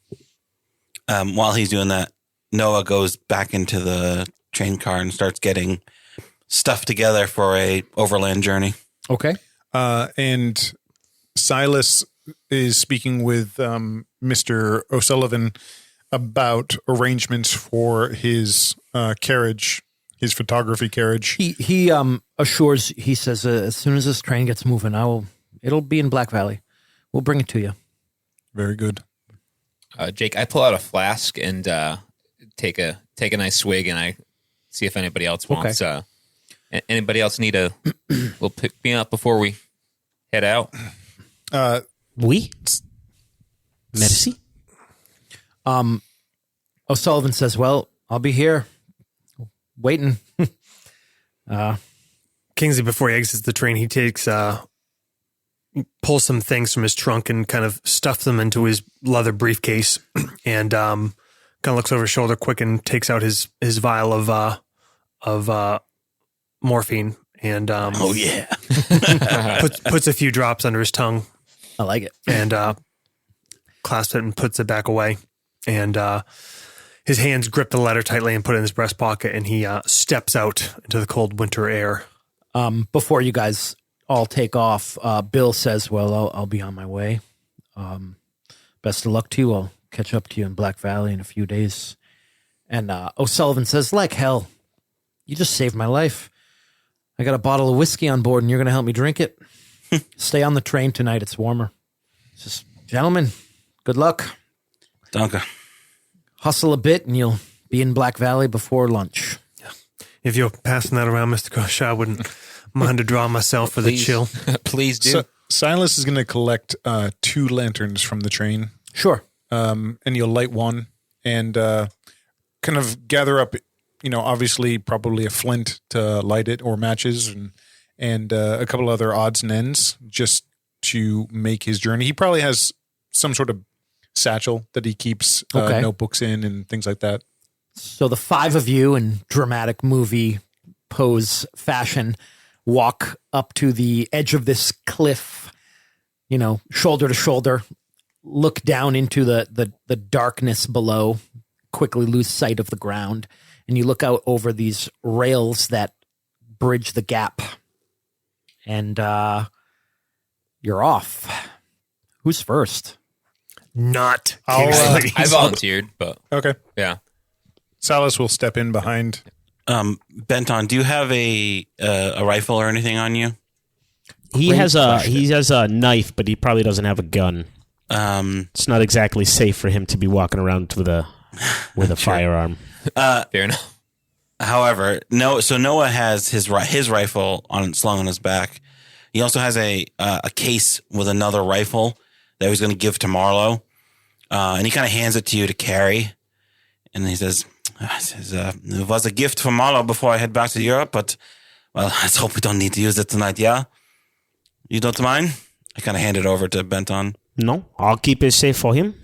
While he's doing that, Noah goes back into the train car and starts getting stuff together for a overland journey. Okay. And Silas is speaking with Mr. O'Sullivan about arrangements for his carriage, his photography carriage. He assures, he says, as soon as this train gets moving, it'll be in Black Valley. We'll bring it to you. Very good. Jake, I pull out a flask and take a nice swig, and I see if anybody else wants. Anybody else need a little pick me up before we head out? Oui. Merci. O'Sullivan says, well, I'll be here waiting. Kingsley, before he exits the train, he takes pulls some things from his trunk and kind of stuffs them into his leather briefcase, and kind of looks over his shoulder quick and takes out his vial of morphine and puts a few drops under his tongue. I like it. And clasps it and puts it back away. And his hands grip the letter tightly and put it in his breast pocket, and he steps out into the cold winter air. Before you guys all take off, Bill says, well, I'll be on my way. Best of luck to you. I'll catch up to you in Black Valley in a few days. And O'Sullivan says, like hell, you just saved my life. I got a bottle of whiskey on board, and you're going to help me drink it. Stay on the train tonight. It's warmer. Just, gentlemen, good luck. Danke. Hustle a bit, and you'll be in Black Valley before lunch. If you're passing that around, Mr. Gush, I wouldn't mind to draw myself for the chill. Please do. So, Silas is going to collect 2 lanterns from the train. Sure. And you'll light one and kind of gather up, obviously probably a flint to light it, or matches, and a couple other odds and ends just to make his journey. He probably has some sort of satchel that he keeps notebooks in and things like that. So the 5 of you in dramatic movie pose fashion walk up to the edge of this cliff, shoulder to shoulder, look down into the darkness below, quickly lose sight of the ground, and you look out over these rails that bridge the gap, and you're off. Who's first? Not Kingsley. I volunteered, but Okay. yeah. Silas will step in behind. Benton, do you have a rifle or anything on you? He has a knife, but he probably doesn't have a gun. It's not exactly safe for him to be walking around with a firearm. Fair enough. However, Noah has his rifle slung on his back. He also has a case with another rifle that he was going to give to Marlowe, and he kind of hands it to you to carry. And he says, it was a gift from Marlowe before I head back to Europe, but, well, let's hope we don't need to use it tonight, yeah? You don't mind? I kind of hand it over to Benton. No, I'll keep it safe for him.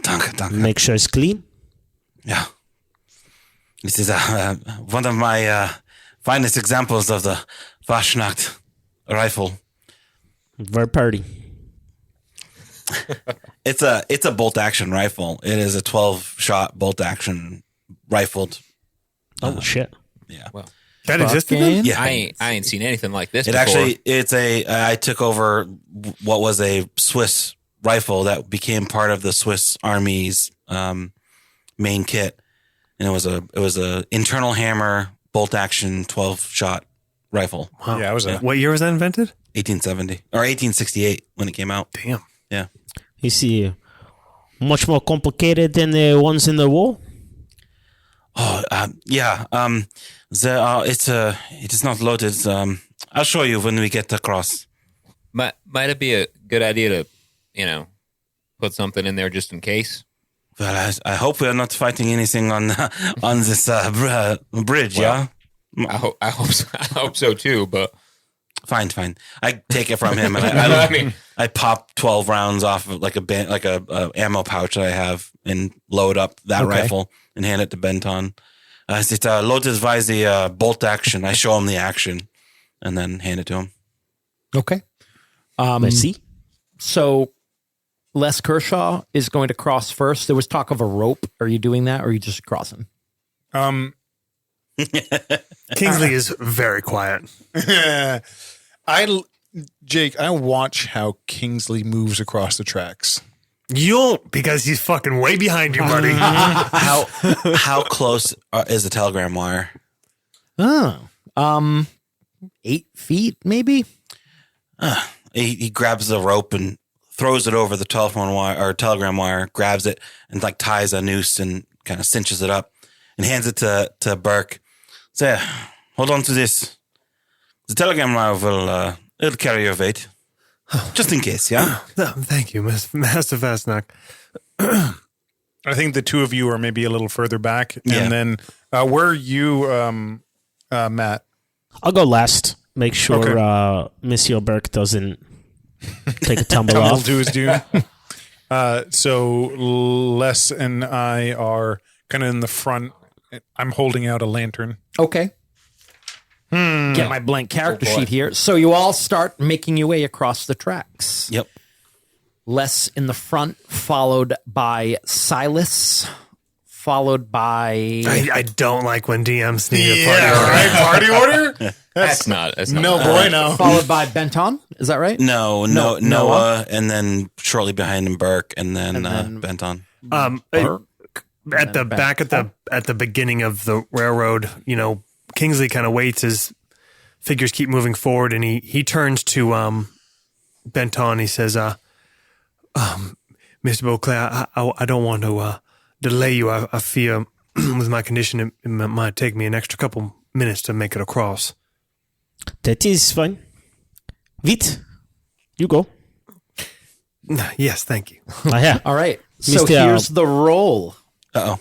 Danke. Make sure it's clean. Yeah. This is one of my finest examples of the Fashnacht rifle. Very pretty. It's a bolt action rifle. It is a 12-shot bolt action rifled. Oh shit! Yeah. Well, That existed then? Yeah. I ain't seen anything like this It before. actually, I took over what was a Swiss rifle that became part of the Swiss Army's main kit, and it was a internal hammer bolt action 12-shot rifle, Wow. Yeah, I was a What year was that invented? 1870 or 1868 when it came out. Damn. Yeah, Is he much more complicated than the ones in the wall? yeah. It is not loaded. I'll show you when we get across. Might it be a good idea to, put something in there just in case? Well, I hope we are not fighting anything on this bridge. Well, Yeah. I hope so too. But Fine. I take it from him, and I mean, I pop 12 rounds off of like a ammo pouch that I have, and load up that rifle and hand it to Benton. It's loaded by the bolt action. I show him the action, and then hand it to him. Okay. Merci. So Les Kershaw is going to cross first. There was talk of a rope. Are you doing that, or are you just crossing? Kingsley is very quiet. Jake, I watch how Kingsley moves across the tracks. You don't, because he's fucking way behind you, buddy. How close is the telegram wire? Oh, 8 feet, maybe. He grabs the rope and throws it over the telephone wire or telegram wire, grabs it and like ties a noose and kind of cinches it up and hands it to Burke. Say, hold on to this. The telegram wire will it'll carry your weight, just in case. Yeah. Thank you, Master Fastnack. I think the two of you are maybe a little further back. Yeah. And then where are you, Matt? I'll go last. Make sure Okay. Monsieur Burke doesn't take a tumble Tumble off. to his doom. So Les and I are kind of in the front. I'm holding out a lantern. Okay. Get my blank character boy. sheet here. So you all start making your way across the tracks. Yep. Les in the front, followed by Silas, followed by... I don't like when DMs need a party Yeah, order. right. Party order? that's not. No boy, no. followed by Benton. Is that right? No, Noah. Noah, and then shortly behind him Burke, and then, then- Benton. At the back at the beginning of the railroad, Kingsley kind of waits as figures keep moving forward, and he turns to Benton. He says, "Mr. Beauclair, I don't want to delay you. I fear with my condition it might take me an extra couple minutes to make it across." That is fine. Vite, you go. Yes, thank you. All right. So Mr. here's the roll. Uh-oh.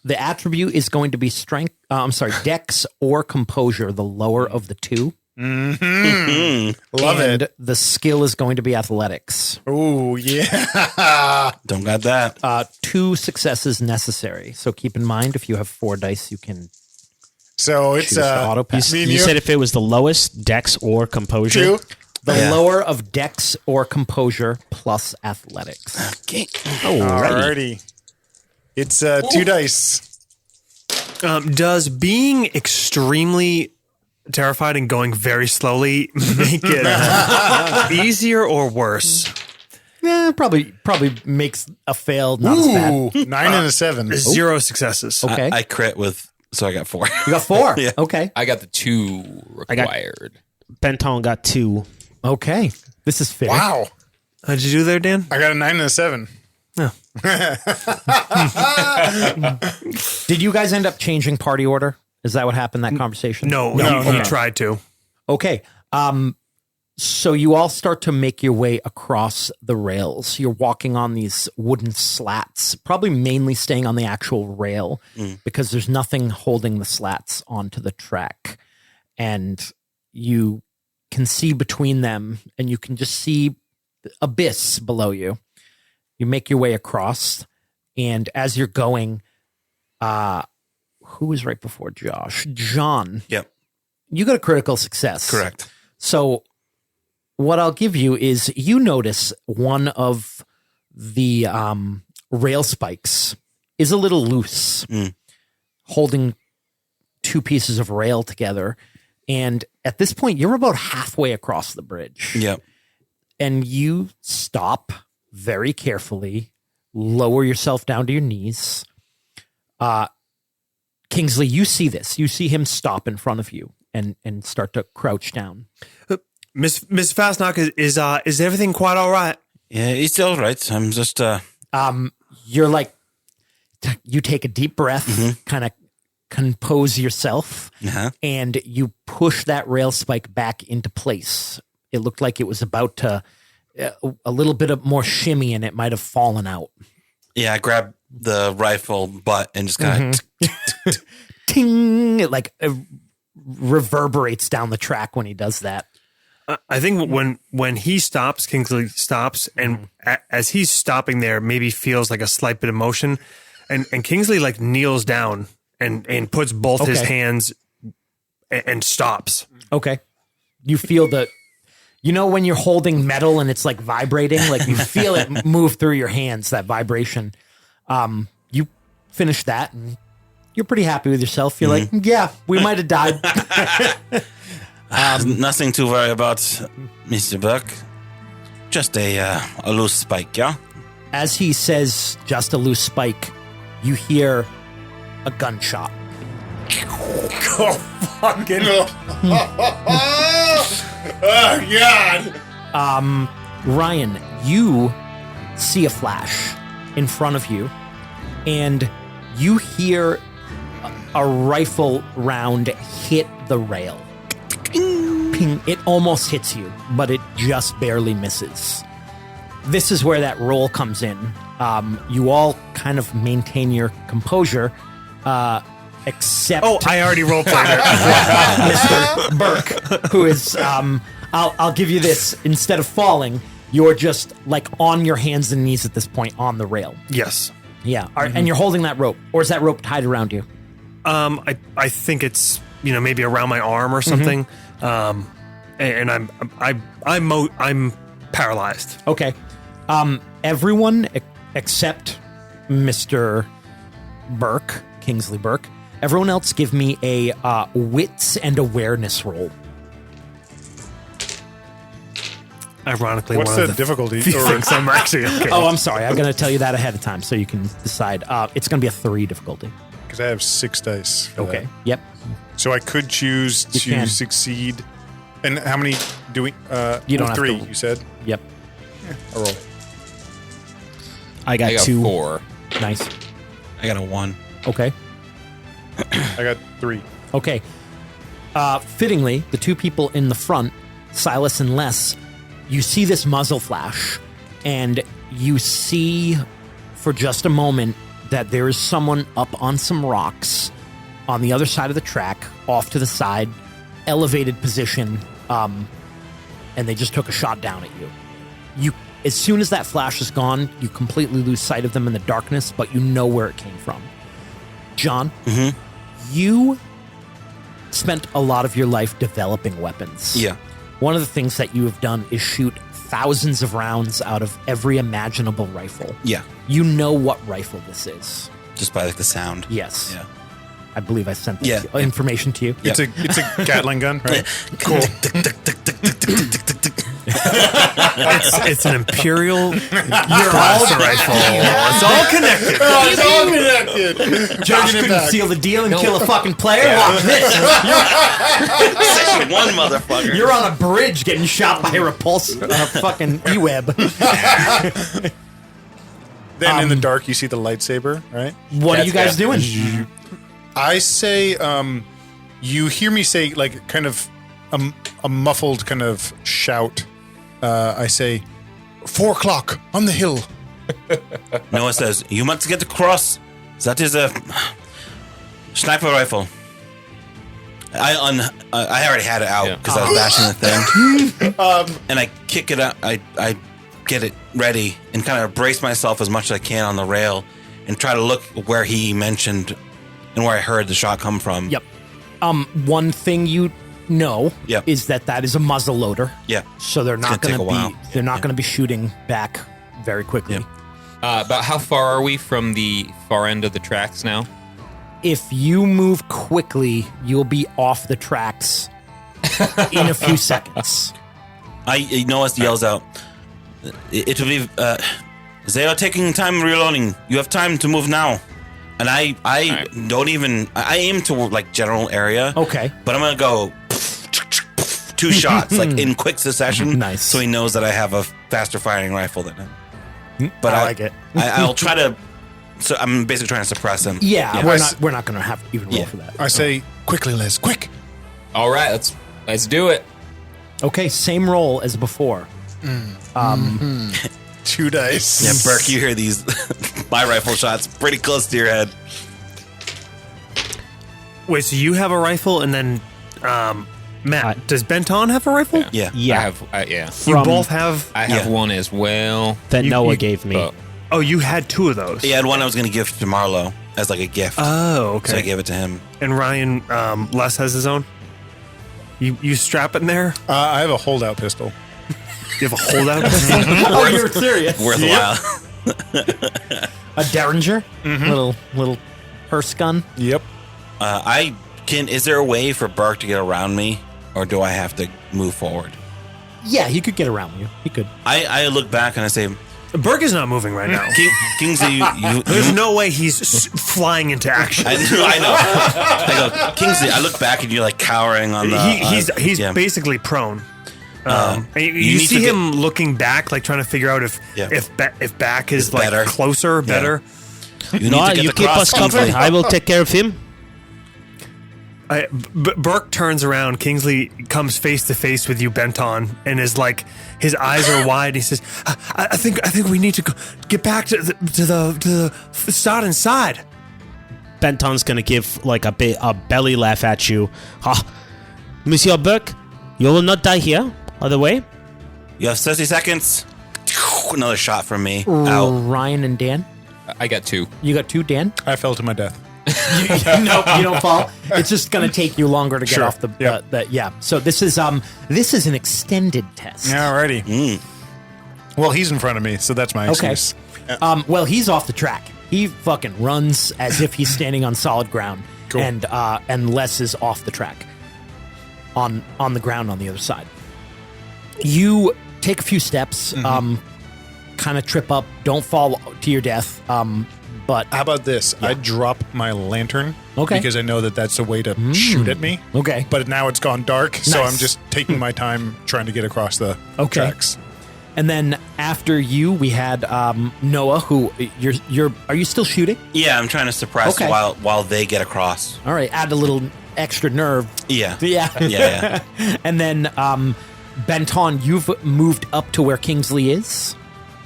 The attribute is going to be strength. Dex or composure, the lower of the two. Love and it. the skill is going to be athletics. Oh, yeah. Don't got that. 2 successes necessary. So keep in mind, if you have 4 dice, you can So it's choose to auto pass. me and You you? said if it was the lowest, Dex or composure. 2. The Yeah. lower of Dex or composure plus athletics. Okay. Alrighty. It's 2 dice. Does being extremely terrified and going very slowly make it easier or worse? Yeah, probably makes a fail not as bad. Ooh, 9 and a 7. 0 successes. Okay, I crit so I got 4. you got 4. Yeah. Okay, I got the 2 required. Benton got 2. okay, this is fair. Wow. How'd you do there, Dan? I got a 9 and a 7. Did you guys end up changing party order? Is that what happened in that conversation? No, he tried to. Okay. So you all start to make your way across the rails. You're walking on these wooden slats, probably mainly staying on the actual rail because there's nothing holding the slats onto the track. And you can see between them, and you can just see the abyss below you. You make your way across, and as you're going, who was right before Josh? John. Yep. You got a critical success. Correct. So what I'll give you is you notice one of the rail spikes is a little loose, holding two pieces of rail together. And at this point, you're about halfway across the bridge. Yep. And you stop very carefully, lower yourself down to your knees. Kingsley, you see this. You see him stop in front of you and start to crouch down. Miss Fastnock, is everything quite all right? Yeah, it's all right. I'm just You're like, you take a deep breath, kind of compose yourself, and you push that rail spike back into place. It looked like it was about to, a little bit of more shimmy, and it might have fallen out. I grabbed the rifle butt and just kind of ting, it like reverberates down the track when he does that. I think when he stops, Kingsley stops, and as he's stopping there, maybe feels like a slight bit of motion, and Kingsley like kneels down and puts both his hands and stops. Okay, you feel when you're holding metal and it's like vibrating, like you feel it move through your hands, that vibration. You finish that, and you're pretty happy with yourself. You're like, yeah, we might have died. nothing to worry about, Mr. Burke. Just a loose spike, yeah? As he says, just a loose spike, you hear a gunshot. Oh, fucking. Oh, God. Ryan, you see a flash in front of you, and you hear a rifle round hit the rail. Ping. It almost hits you, but it just barely misses. This is where that roll comes in. You all kind of maintain your composure, except... Oh, I already role played it. Mr. Burke, who is... I'll give you this. Instead of falling, you're just like on your hands and knees at this point on the rail. Yes. Yeah, and you're holding that rope, or is that rope tied around you? I think it's maybe around my arm or something. And I'm paralyzed. Okay. Everyone except Mr. Burke, Kingsley Burke. Everyone else, give me a wits and awareness roll. Ironically, What's one of the difficulty? things I'm actually okay. Oh, I'm sorry. I'm going to tell you that ahead of time so you can decide. It's going to be a 3 difficulty. Because I have 6 dice. For Okay. that. Yep. So I could choose You to can. succeed. And how many do we? You don't have 3. to- You said. Yep. I roll. I got, I got 2. 4. Nice. I got a 1. Okay. I got 3. Okay. Fittingly, the two people in the front, Silas and Les, you see this muzzle flash, and you see for just a moment that there is someone up on some rocks on the other side of the track, off to the side, elevated position, and they just took a shot down at you. As soon as that flash is gone, you completely lose sight of them in the darkness, but you know where it came from. John, you spent a lot of your life developing weapons. Yeah. One of the things that you have done is shoot thousands of rounds out of every imaginable rifle. Yeah. You know what rifle this is. Just by like the sound. Yes. Yeah. I believe I sent Yeah. information to you. Yep. It's a Gatling gun, right? Cool. It's an Imperial blaster rifle. It's all connected. It's all connected. Josh couldn't seal the deal and kill a fucking player. Watch this. Section 1, motherfucker. You're on a bridge getting shot by a fucking E-web. Then in the dark, you see the lightsaber, right? What are you guys doing? I say, you hear me say, like, kind of a muffled kind of shout. I say, 4 o'clock on the hill. Noah says, you must get across. That is a sniper rifle. I already had it out because I was bashing the thing. And I kick it out. I get it ready and kind of brace myself as much as I can on the rail and try to look where he mentioned and where I heard the shot come from. Yep. One thing you know is that is a muzzle loader. Yeah. So they're not going to be while. they're not going to be shooting back very quickly. Yep. About how far are we from the far end of the tracks now? If you move quickly, you'll be off the tracks in a few seconds. Noah yells out, it will be, they are taking time reloading. You have time to move now. And I don't even, I aim to like general area. Okay. But I'm going to go 2 shots, like in quick succession. Nice. So he knows that I have a faster firing rifle than him. But I like it. I'll try to, so I'm basically trying to suppress him. Yeah. We're not going to have even roll for that. I say, quickly, Liz, quick. All right, let's do it. Okay, same roll as before. 2 dice. Yeah, Burke, you hear these, my rifle shots pretty close to your head. Wait, so you have a rifle, and then Matt, does Benton have a rifle? Yeah. Yeah. I have, You From- both have. I have one as well. that You- Noah you- gave me. Oh, you had 2 of those. He had one I was going to give to Marlowe as like a gift. Oh, okay. So I gave it to him. And Ryan, Les has his own. You strap it in there. I have a holdout pistol. You have a holdout pistol. Oh, you're serious? Worthwhile. A Derringer? Little hearse gun? Yep. Is there a way for Burke to get around me, or do I have to move forward? Yeah, he could get around you. He could. I look back and I say, Burke is not moving right now. Kingsley, There's no way he's flying into action. I know. I go, Kingsley. I look back and you're like cowering on the. He's yeah. basically prone. And you you need see to him looking back, like trying to figure out if back is like better. closer, better. You need No, to get you keep across, us covered. Kingsley. I will take care of him. Burke turns around. Kingsley comes face to face with you, Benton, and is like, his eyes are wide. He says, "I think we need to get back to the start inside." Benton's gonna give like a belly laugh at you. Monsieur Burke, you will not die here. Other way. You have 30 seconds. Another shot from me. Out. Ryan and Dan? I got 2. You got 2, Dan? I fell to my death. Nope, you don't fall. It's just going to take you longer to get Sure. off the. Yep. Yeah. So this is an extended test. Alrighty. Well, he's in front of me, so that's my Okay. excuse. Well, he's off the track. He fucking runs as if he's standing on solid ground, Cool. and Les is off the track, on the ground on the other side. You take a few steps, kind of trip up, don't fall to your death. But How about this? I drop my lantern. Okay. Because I know that that's a way to shoot at me. Okay. But now it's gone dark, so Nice. I'm just taking my time trying to get across the Okay. tracks. And then after you, we had Noah, who are you still shooting? Yeah, I'm trying to suppress Okay. while they get across. All right, add a little extra nerve. Yeah. Yeah. Yeah. And then Benton, you've moved up to where Kingsley is.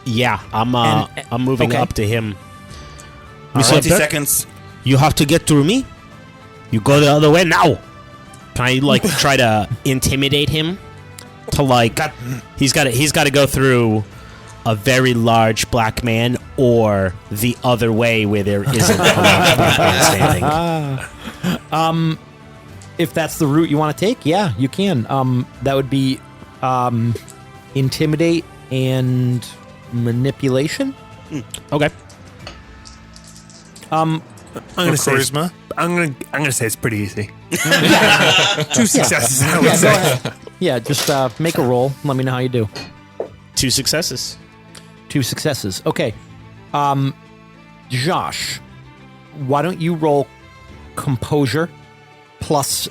Yeah, I'm And- moving okay. up to him. Monsieur 20 Burke, seconds. you have to get through me. You go the other way now. Can I like try to intimidate him? To like, he's got to go through a very large black man, or the other way where there isn't a large black man standing. If that's the route you want to take, yeah, you can. That would be intimidate and manipulation. Okay. I'm gonna say charisma? I'm gonna say it's pretty easy. 2 successes, I would Yeah, go say. ahead. Yeah, just make a roll. Let me know how you do. 2 successes. 2 successes. Okay. Josh, why don't you roll composure plus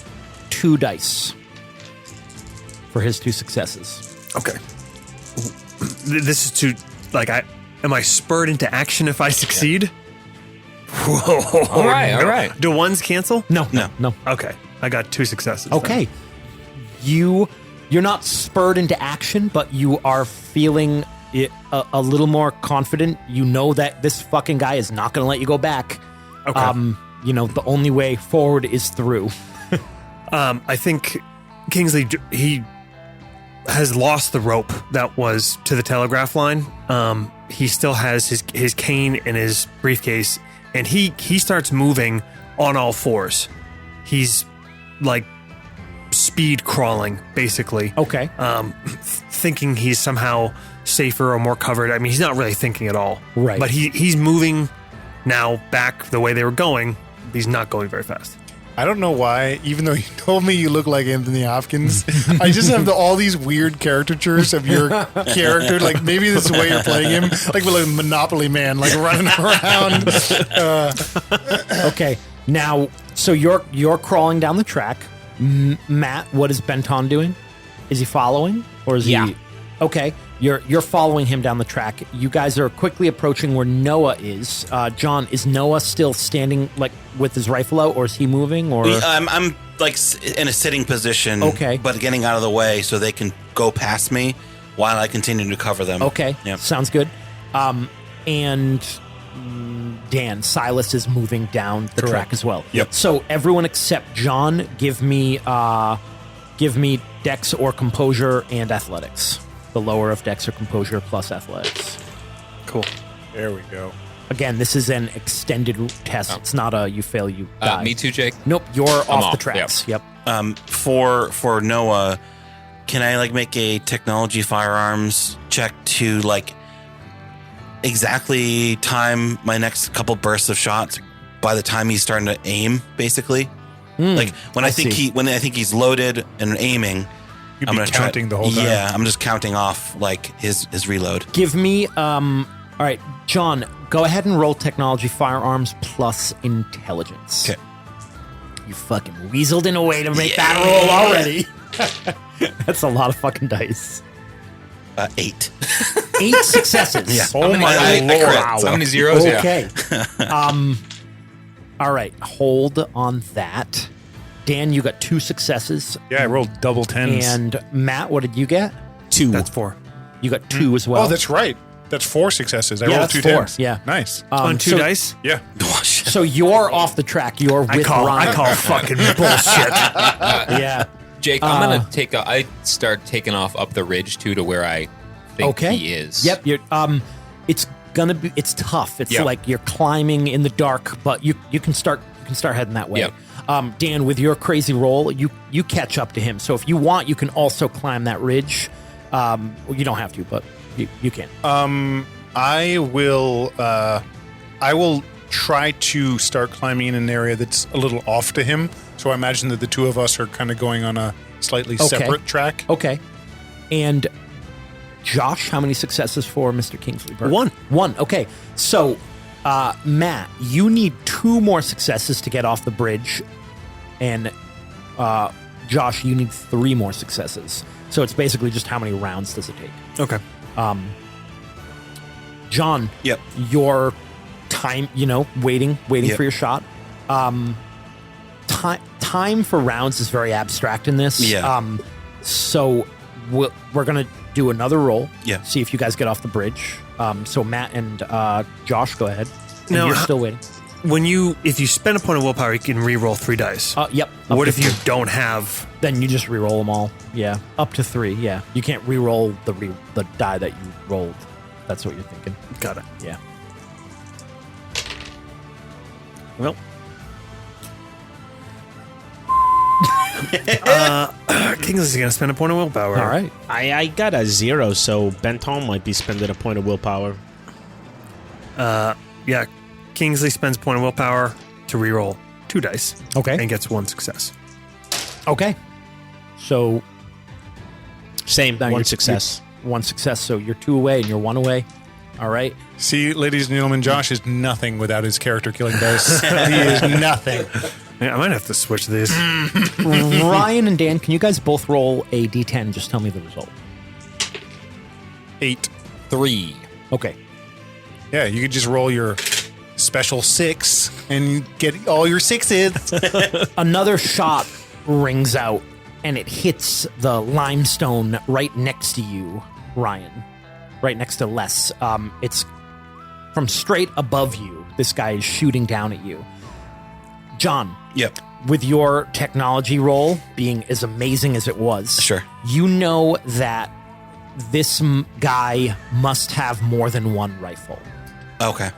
2 dice for his 2 successes? Okay. This is to like am I spurred into action if I succeed? Whoa! All right. Do ones cancel? No. No. Okay, I got 2 successes. then. Okay. You're not spurred into action, but you are feeling a little more confident. You know that this fucking guy is not going to let you go back. Okay. The only way forward is through. I think Kingsley, he has lost the rope that was to the telegraph line. He still has his cane and his briefcase, and he starts moving on all fours. He's like speed crawling, basically. Okay. Thinking he's somehow safer or more covered. I mean, he's not really thinking at all. Right. But he's moving now back the way they were going. He's not going very fast. I don't know why, even though you told me you look like Anthony Hopkins, I just have all these weird caricatures of your character. Like, maybe this is the way you're playing him. Like, with a Monopoly man, like, running around. Okay. Now, so you're crawling down the track. Matt, what is Benton doing? Is he following? Or is Yeah. he... Okay. You're following him down the track. You guys are quickly approaching where Noah is. John, is Noah still standing like with his rifle out, or is he moving? Or I'm like in a sitting position, Okay. but getting out of the way so they can go past me while I continue to cover them. okay, Yep. sounds good. And Dan, Silas is moving down the track as well. Yep. So everyone except John, give me Dex or Composure and Athletics. The lower of Dex or Composure plus Athletics. Cool. There we go. Again, this is an extended test. It's not a you fail, you die. Me too, Jake. Nope, you're off the off, tracks. Yep. For Noah, can I like make a technology firearms check to like exactly time my next couple bursts of shots by the time he's starting to aim, basically? Like when I think he's loaded and aiming, You'd I'm be gonna counting the whole time. Yeah, I'm just counting off like his reload. Give me all right, John, go ahead and roll technology firearms plus intelligence. Okay. You fucking weaseled in a way to make that roll already. That's a lot of fucking dice. 8. 8 successes. Yeah. Oh my lord. Wow. How many zeros? Okay. All right, hold on that. Dan, you got 2 successes. Yeah, I rolled double 10s. And Matt, what did you get? 2. That's 4. You got 2 as well. Oh, that's right. That's 4 successes. I rolled that's 2 4. 10s. Yeah. Nice. On 2 so- dice? Yeah. So you're off the track. You're with Ryan. I call fucking bullshit. Yeah. Jake, I'm gonna I start taking off up the ridge too to where I think Okay. he is. Yep. You're, it's tough. It's Yep. like you're climbing in the dark, but you can start heading that way. Yep. Dan, with your crazy roll, you catch up to him. So if you want, you can also climb that ridge. Well, you don't have to, but you can. I will try to start climbing in an area that's a little off to him. So I imagine that the two of us are kind of going on a slightly separate track. Okay. And Josh, how many successes for Mr. Kingsley Burke? 1. 1. Okay. So, Matt, you need 2 more successes to get off the bridge. And Josh, you need 3 more successes. So it's basically just how many rounds does it take? Okay. John, Yep. your time, waiting Yep. for your shot. Time for rounds is very abstract in this. Yeah. So we're going to do another roll. Yeah. See if you guys get off the bridge. So Matt and Josh, go ahead. And Now, you're still waiting. If you spend a point of willpower, you can re-roll 3 dice. Yep. What to if you 3. don't have? Then you just re-roll them all. Yeah. Up to 3. Yeah. You can't re-roll the die that you rolled. That's what you're thinking. Got it. Yeah. Well. Kingsley's going to spend a point of willpower. All right. I got a 0, so Benton might be spending a point of willpower. Yeah. Kingsley spends a point of willpower to re-roll 2 dice. Okay. And gets 1 success. Okay. So Same, now 1 you're- success. you're 1 success. So you're 2 away and you're 1 away. All right. See, ladies and gentlemen, Josh is nothing without his character killing dice. He is nothing. Yeah, I might have to switch these. Ryan and Dan, can you guys both roll a d10 and just tell me the result? 8. 3. Okay. Yeah, you could just roll your special 6 and get all your 6s. Another shot rings out and it hits the limestone right next to you, Ryan. Right next to Les. It's from straight above you. This guy is shooting down at you. John, Yep. with your technology roll being as amazing as it was, Sure. you know that this guy must have more than one rifle. Okay.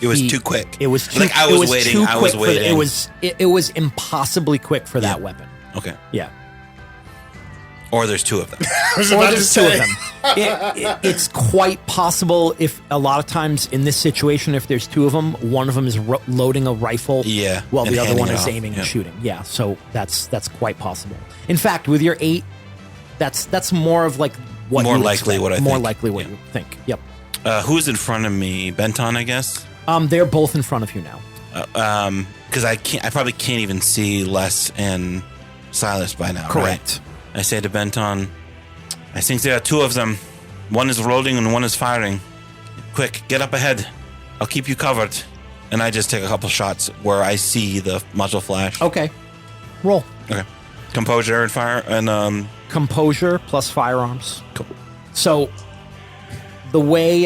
It was too quick. It was too, Like, I was waiting, too I was quick for waiting. it was impossibly quick for that weapon. Okay. Yeah. Or there's two of them. Or there's two of them. It's quite possible if a lot of times in this situation, if there's two of them, one of them is loading a rifle, Yeah, while and the other handing one it is off. aiming Yeah. and shooting. Yeah, so that's quite possible. In fact, with your 8, that's more of like what More you would likely expect. what I more think. likely what you think. Yep. Who's in front of me? Benton, I guess. They're both in front of you now. Because I probably can't even see Les and Silas by now. Correct. Right? I say to Benton, I think there are two of them. One is rolling and one is firing. Quick, get up ahead. I'll keep you covered. And I just take a couple shots where I see the muzzle flash. Okay. Roll. Okay. Composure and fire and Composure plus firearms. Cool. So the way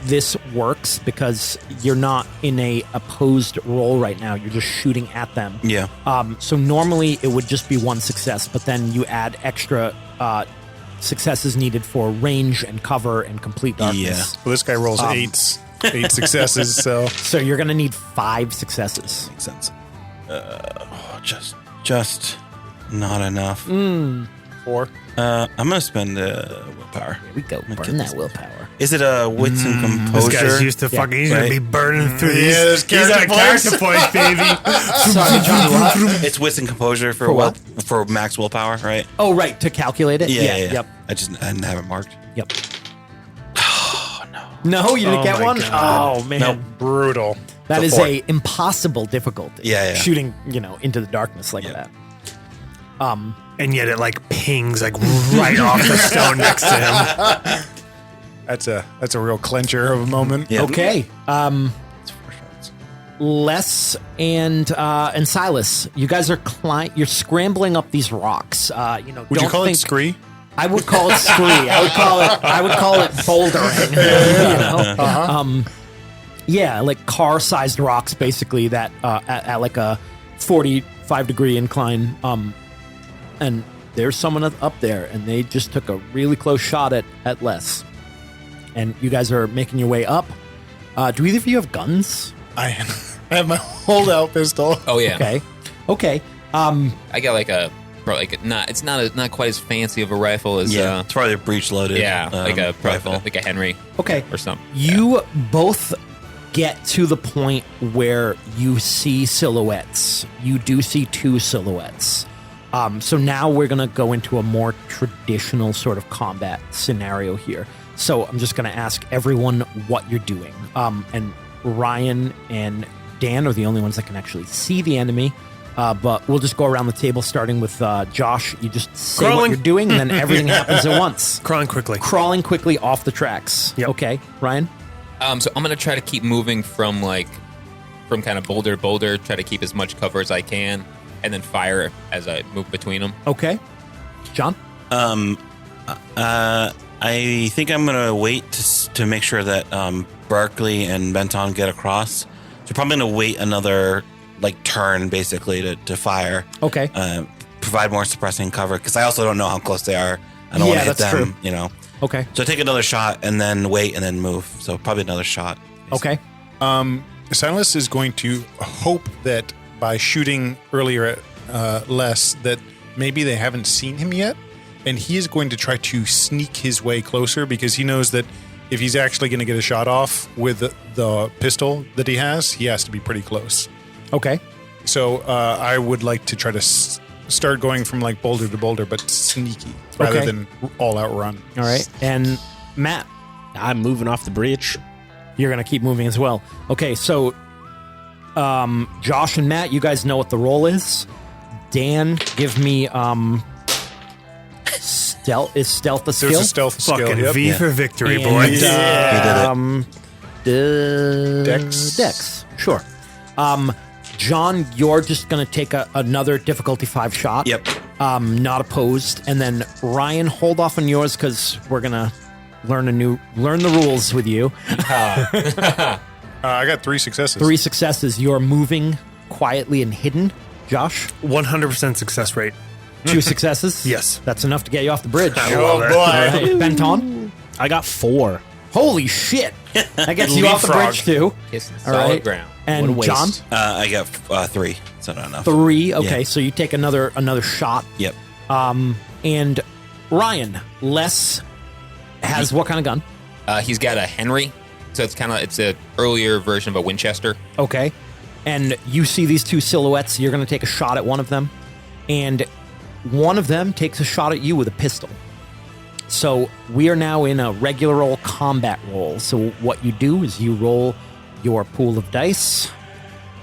this works, because you're not in a opposed roll right now, you're just shooting at them. yeah. So normally it would just be one success, but then you add extra successes needed for range and cover and complete darkness. Yeah. Well, this guy rolls 8 successes, so So you're going to need 5 successes. Makes sense. Just not enough. 4. I'm gonna spend willpower. Here we go. Burn that willpower. Is it a wits and composure? This guy's used to fucking. He's right. gonna be burning through these. Yeah, there's He's got character points, baby. Sorry, John. What? It's wits and composure for what? for max willpower, right? Oh, right. To calculate it? Yeah. Yep. I didn't have it marked. Yep. No, you didn't Oh get my one? God. Oh, man. Nope. Brutal. That It's is a 4. a impossible difficulty. Yeah. Shooting, into the darkness like Yeah. that. And yet it like pings like right off the stone next to him. That's a real clincher of a moment. Yeah. Okay. It's 4 shots. Les and Silas, you guys are you're scrambling up these rocks. Would you don't call think, it scree? I would call it scree. I would call it bouldering. Yeah, like car-sized rocks, basically that at like a 45-degree incline. And there's someone up there, and they just took a really close shot at Les. And you guys are making your way up. Do either of you have guns? I have my holdout pistol. Oh yeah. Okay. I got it's not quite as fancy of a rifle as Yeah. It's probably a breech loaded. like a rifle. like a Henry Okay. or something. You both get to the point where you see silhouettes. You do see 2 silhouettes. So now we're going to go into a more traditional sort of combat scenario here. So I'm just going to ask everyone what you're doing. And Ryan and Dan are the only ones that can actually see the enemy. But we'll just go around the table, starting with Josh. You just say what Crawling. you're doing, and then everything happens at once. Crawling quickly. Crawling quickly off the tracks. Yep. Okay, Ryan? So I'm gonna try to keep moving from kind of boulder to boulder, try to keep as much cover as I can, and then fire as I move between them. Okay. John? I think I'm gonna wait to make sure that Barkley and Benton get across. So probably gonna wait another turn basically to fire. Okay. Provide more suppressing cover because I also don't know how close they are. I don't Yeah, want to hit that's them. true. Okay. So take another shot and then wait and then move. So probably another shot. Okay. Silas is going to hope that by shooting earlier at Les, that maybe they haven't seen him yet, and he is going to try to sneak his way closer because he knows that if he's actually going to get a shot off with the pistol that he has to be pretty close. Okay. So I would like to try to start going from boulder to boulder, but sneaky rather Okay. than all out run. All right. And Matt, I'm moving off the bridge. you're going to keep moving as well. Okay, so Josh and Matt, you guys know what the roll is. Dan, give me stealth. Is stealth a skill? There's a stealth skill. Fucking Yep. V for victory, And, boys. Dex. Sure. John, you're just going to take another difficulty 5 shot. Yep. Not opposed. And then Ryan, hold off on yours because we're going to learn the rules with you. I got 3 successes. 3 successes. You're moving quietly and hidden. Josh, 100% success rate. 2 successes. Yes. That's enough to get you off the bridge. Oh, boy. All right. Benton. I got 4. Holy shit. That gets you off the Leapfrog. bridge, too. Kissing All solid right. ground. And What a John, waste. I got 3, so not enough. 3. Okay, Yeah. so you take another shot. Yep. And Ryan, Les has what kind of gun? He's got a Henry, so it's an earlier version of a Winchester. Okay. And you see these 2 silhouettes. You're going to take a shot at one of them. And one of them takes a shot at you with a pistol. So we are now in a regular old combat roll. So what you do is you roll your pool of dice,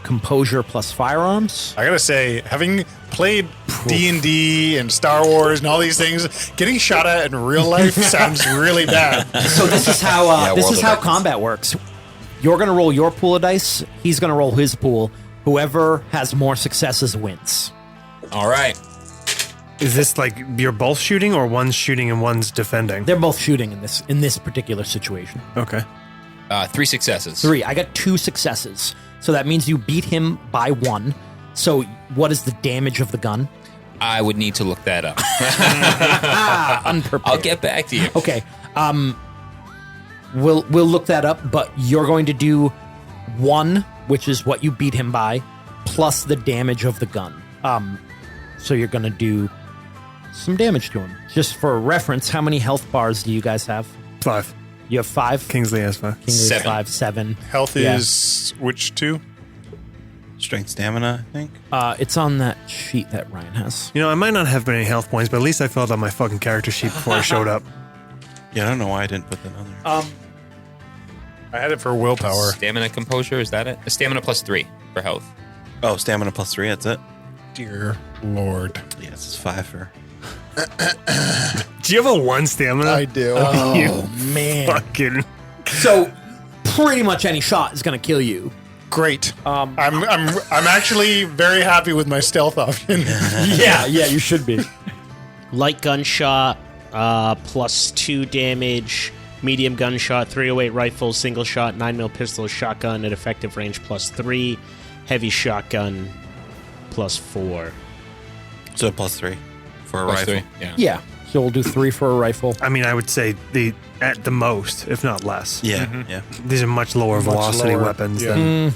composure plus firearms. I gotta say, having played D&D and Star Wars and all these things, getting shot at in real life sounds really bad. So this is how Yeah, this World is of how Darkness. combat works. You're going to roll your pool of dice. He's going to roll his pool. Whoever has more successes wins. All right. Is this like you're both shooting or one's shooting and one's defending? They're both shooting in this particular situation. Okay. 3 successes. 3. I got 2 successes. So that means you beat him by 1. So what is the damage of the gun? I would need to look that up. Unprepared. I'll get back to you. Okay. We'll look that up, but you're going to do 1, which is what you beat him by, plus the damage of the gun. So you're going to do some damage to him. Just for reference, how many health bars do you guys have? 5. You have 5? Kingsley has 5. Kingsley's 7. 5, 7. Health Yeah. is which 2? Strength, stamina, I think. It's on that sheet that Ryan has. You know, I might not have many health points, but at least I filled out my fucking character sheet before I showed up. Yeah, I don't know why I didn't put that on there. I had it for willpower. Stamina, composure, is that it? Stamina plus 3 for health. Oh, stamina plus 3, that's it? Dear Lord. Yes, it's 5 for... Do you have a 1 stamina? I do. Oh, man. Fucking. So pretty much any shot is going to kill you. Great. I'm actually very happy with my stealth option. Yeah, you should be. Light gunshot, plus 2 damage. Medium gunshot, 308 rifle, single shot, 9mm pistol, shotgun at effective range plus 3. Heavy shotgun plus 4. So plus 3 for a Plus rifle. 3. Yeah. Yeah. So we'll do 3 for a rifle. I mean, I would say at the most, if not less. Yeah, yeah. These are much lower velocity lower, weapons yeah. than.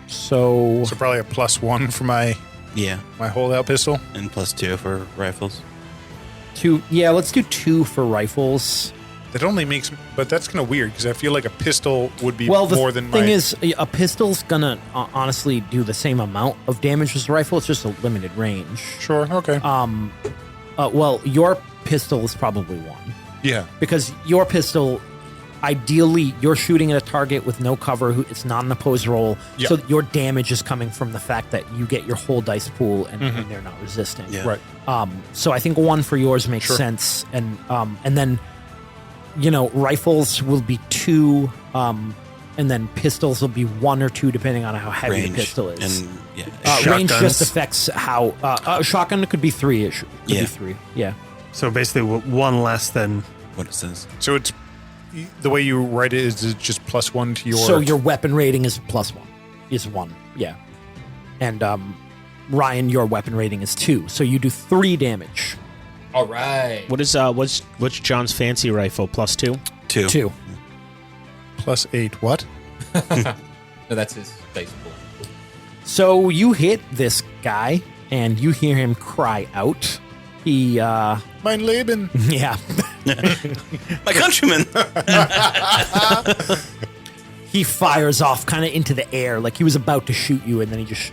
So So probably a +1 for my Yeah, holdout pistol. and plus 2 for rifles. 2. Yeah, let's do 2 for rifles. That only makes, but that's kind of weird because I feel like a pistol would be Well, the more than thing my. is, a pistol's gonna honestly do the same amount of damage as a rifle. It's just a limited range. Sure. Okay. Well, your pistol is probably 1 yeah. because your pistol, ideally, you're shooting at a target with no cover. It's not an opposed roll, Yeah. so your damage is coming from the fact that you get your whole dice pool and they're not resisting. Yeah. Right. So I think 1 for yours makes Sure. sense, and then, rifles will be 2, and then pistols will be 1 or 2 depending on how heavy Range. the pistol is. And, yeah. Range just Shotguns. affects how shotgun could be 3 ish. Could Yeah. be 3. Yeah. So basically, 1 less than. what it says. So it's the way you write it is it's just +1 to your. So your weapon rating is +1. Is 1. Yeah. And Ryan, your weapon rating is 2. So you do 3 damage. All right. What is what's John's fancy rifle? Plus 2? 2. 2. +8. What? No, that's his dice pool. So you hit this guy, and you hear him cry out. He, Mein Leben. yeah. My countrymen! He fires off kind of into the air, like he was about to shoot you, and then he just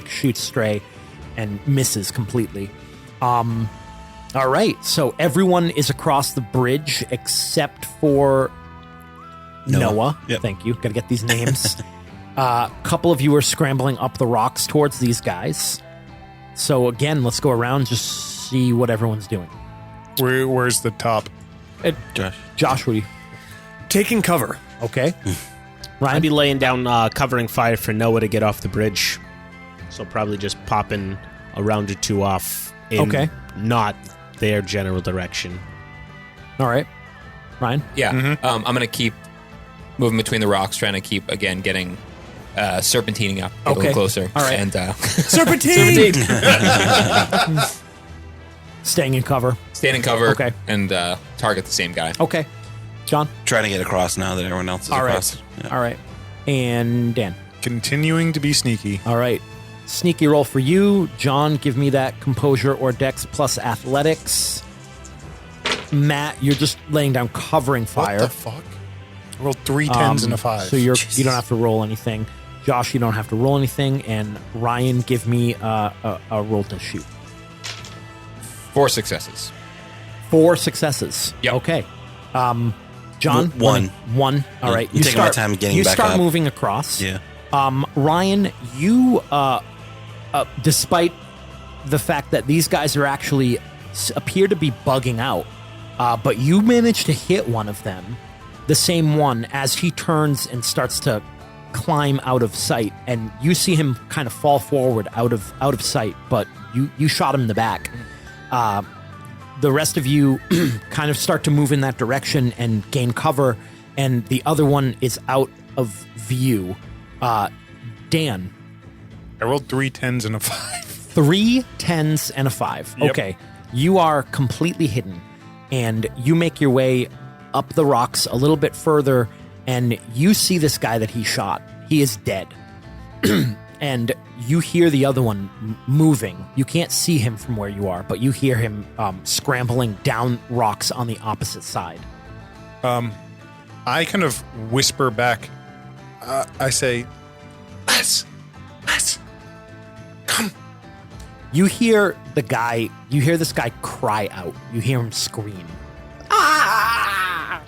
shoots stray and misses completely. All right, so everyone is across the bridge except for Noah. Yep. Thank you. Got to get these names. A couple of you are scrambling up the rocks towards these guys. So again, let's go around and just see what everyone's doing. Where's the top? Josh. Josh, what do you? Taking cover. Okay. I'd Ryan. be laying down covering fire for Noah to get off the bridge. So probably just popping a round or 2 off in Okay. not their general direction. All right. Ryan. Yeah. I'm going to keep moving between the rocks, trying to keep again getting serpentining up a little closer. All right. And Serpentine! Staying in cover. stand in cover. Okay. And target the same guy. Okay. John? Trying to get across now that everyone else is All right. across. Yeah. All right. And Dan? Continuing to be sneaky. All right. Sneaky roll for you. John, give me that composure or dex plus athletics. Matt, you're just laying down covering fire. What the fuck? I rolled 3 10s and a 5. So you don't have to roll anything. Josh, you don't have to roll anything. And Ryan, give me a roll to shoot. 4 successes. 4 successes. Yep. Okay. John? One. One. All right. I'm taking my time getting you back start up. moving across. Yeah. Ryan, you, despite the fact that these guys are actually appear to be bugging out, but you manage to hit one of them, the same one, as he turns and starts to climb out of sight, and you see him kind of fall forward out of sight, but you shot him in the back. The rest of you kind of start to move in that direction and gain cover, and the other one is out of view. Dan. I rolled 3 10s and a 5. 3 10s and a 5. Yep. Okay. You are completely hidden, and you make your way up the rocks a little bit further, and you see this guy that he shot. He is dead. And you hear the other one moving. You can't see him from where you are, but you hear him scrambling down rocks on the opposite side. I kind of whisper back. I say, Les, come. You hear this guy cry out. You hear him scream. Ah!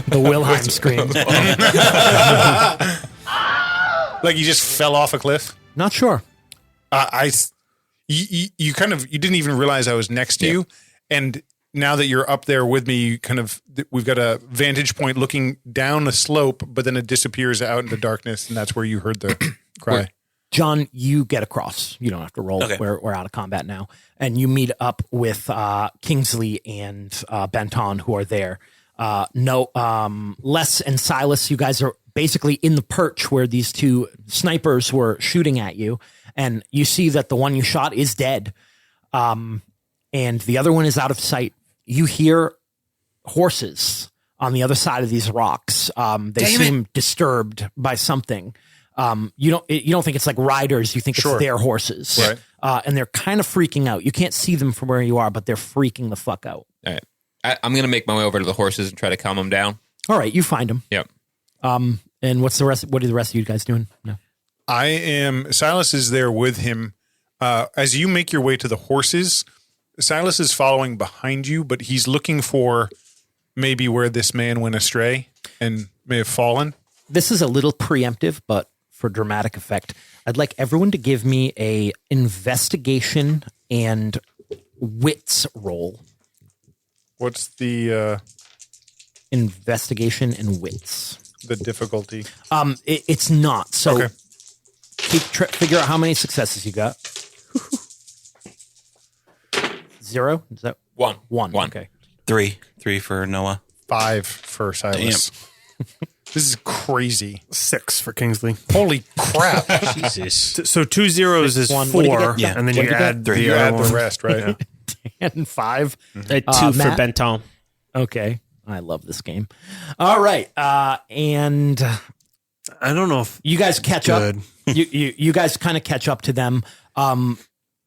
The Wilhelm scream. Like he just fell off a cliff. Not sure. You didn't even realize I was next to you, and now that you're up there with me, we've got a vantage point looking down a slope, but then it disappears out into darkness, and that's where you heard the cry. John, you get across. You don't have to roll. Okay. We're out of combat now, and you meet up with Kingsley and Benton, who are there. Les and Silas, you guys are basically in the perch where these two snipers were shooting at you, and you see that the one you shot is dead, and the other one is out of sight. You hear horses on the other side of these rocks. They seem disturbed by something. You don't think it's like riders. You think it's their horses, Right. And they're kind of freaking out. You can't see them from where you are, but they're freaking the fuck out. All right. I'm going to make my way over to the horses and try to calm them down. All right, you find them. Yep. And what's the rest? What are the rest of you guys doing? No. Silas is there with him. As you make your way to the horses, Silas is following behind you, but he's looking for maybe where this man went astray and may have fallen. This is a little preemptive, but for dramatic effect, I'd like everyone to give me a investigation and wits roll. What's the Investigation and wits. difficulty? It's not. So Okay. figure out how many successes you got. 0? Is that 1? 1? One. Okay. 3 for Noah. 5 for Silas. This is crazy. 6 for Kingsley. Holy crap. Jesus. So 2 zeros is One. What do you 4, get? Yeah. and then What you do you get? add Three. the You other add one. the rest, right? And 5. 2 for Matt? Benton. Okay. I love this game. All right. And I don't know if you guys catch up. good. You guys kind of catch up to them.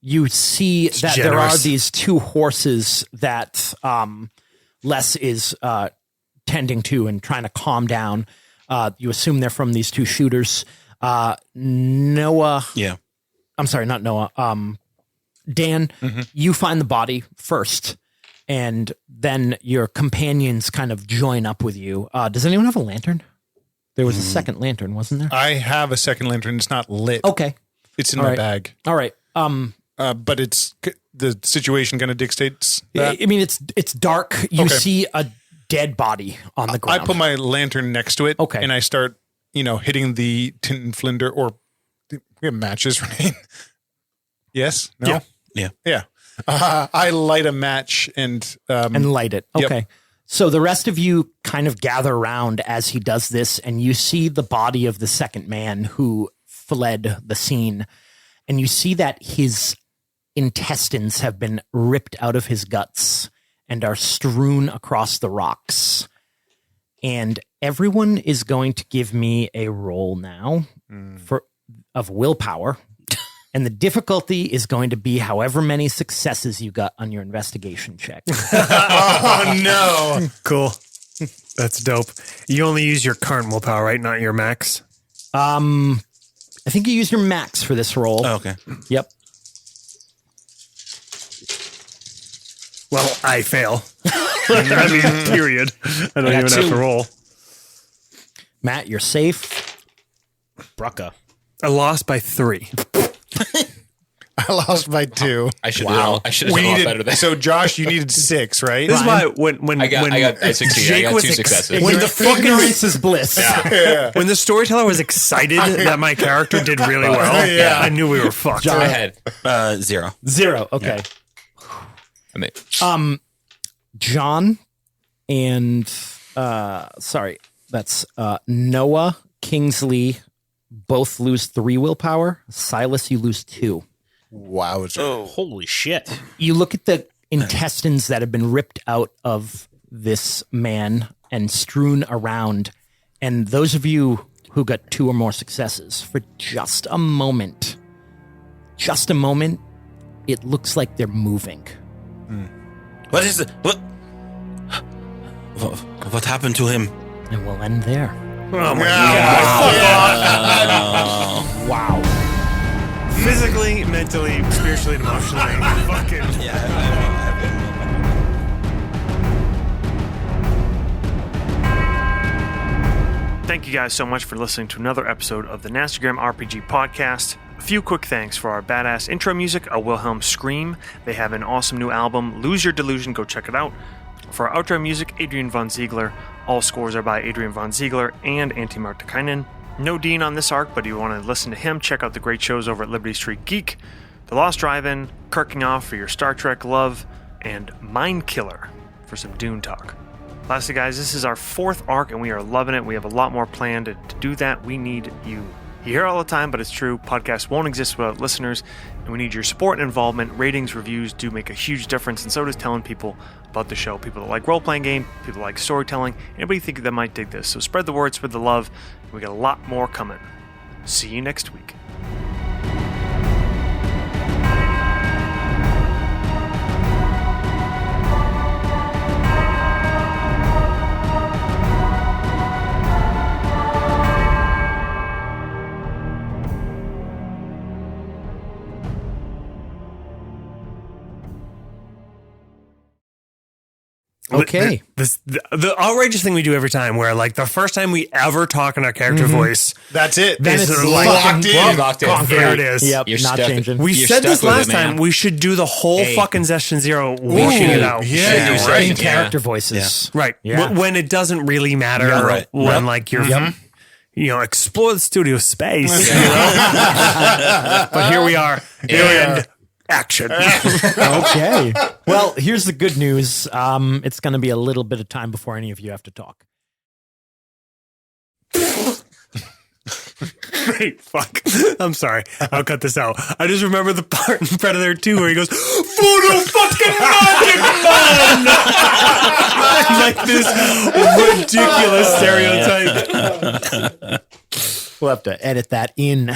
You see that there are generous. these 2 horses that Les is tending to and trying to calm down. You assume they're from these 2 shooters. Noah. Yeah. I'm sorry, not Noah. Dan, you find the body first, and then your companions kind of join up with you. Does anyone have a lantern? There was a second lantern, wasn't there? I have a second lantern. It's not lit. Okay. It's in All my right. bag. All right. But it's the situation kind of dictates that. I mean, it's dark. You Okay. see a dead body on the I ground. put my lantern next to it. Okay. And I start, hitting the tint and flinder, or we have matches, right? Yes? No? Yeah. Yeah. I light a match and and light it. Yep. Okay. So the rest of you kind of gather around as he does this, and you see the body of the second man who fled the scene. And you see that his intestines have been ripped out of his guts and are strewn across the rocks. And everyone is going to give me a roll now of willpower. And the difficulty is going to be however many successes you got on your investigation check. Oh, no. Cool. That's dope. You only use your current willpower, right? Not your max? I think you used your max for this roll. Oh, okay. Yep. Well, I fail. I mean, period. I don't I got even have two. to roll. Matt, you're safe. Brucka. I lost by 3. I lost by 2. I should have done a lot better than that. So, Josh, you needed 6, right? This is why when I succeeded. I got 2 successes. When the fucking Ignorance is bliss. when the storyteller was excited that my character did really well, Yeah. I knew we were fucked. I had 0. 0. Okay. I mean, John and that's Noah Kingsley both lose 3 willpower. Silas, you lose 2. Wow. Holy shit. You look at the intestines that have been ripped out of this man and strewn around, and those of you who got 2 or more successes, for just a moment, it looks like they're moving. What is it? What happened to him? And we'll end there. Oh my Wow. Physically, mentally, spiritually, and emotionally. Fucking. Thank you guys so much for listening to another episode of the Nastagram RPG podcast. A few quick thanks for our badass intro music, A Wilhelm Scream. They have an awesome new album, Lose Your Delusion. Go check it out. For our outro music, Adrian Von Ziegler. All scores are by Adrian Von Ziegler and Antti Martikainen. No Dean on this arc, but if you want to listen to him, check out the great shows over at Liberty Street Geek, The Lost Drive-In, Kirking Off for your Star Trek love, and Mind Killer for some Dune talk. Lastly, guys, this is our 4th arc, and we are loving it. We have a lot more planned. To do that, we need you. You hear it all the time, but it's true. Podcasts won't exist without listeners, and we need your support and involvement. Ratings, reviews do make a huge difference, and so does telling people about the show. People that like role-playing game, people that like storytelling, anybody think that might dig this. So spread the word, spread the love. We got a lot more coming. See you next week. Okay. The outrageous thing we do every time, where like the first time we ever talk in our character voice, That's it. Then This it's is like locked in. locked in. there it is. Yep, You're not stuck. changing. We You're said this stuck with last it, man. time. We should do the whole fucking Session Zero Ooh, working it out. Yeah, Should do right. In character voices. Right. Yeah. When it doesn't really matter. Yeah, right. When like you're, explore the studio space. you know? But here we are. And action. Okay. Well, here's the good news. It's going to be a little bit of time before any of you have to talk. Wait, fuck. I'm sorry. I'll cut this out. I just remember the part in Predator 2 where he goes, Voodoo fucking Magic Man! Like this ridiculous stereotype. We'll have to edit that in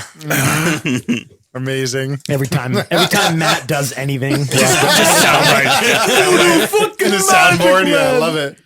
Amazing. every time Matt does anything. Just sound right. In the soundboard. Yeah, I love it.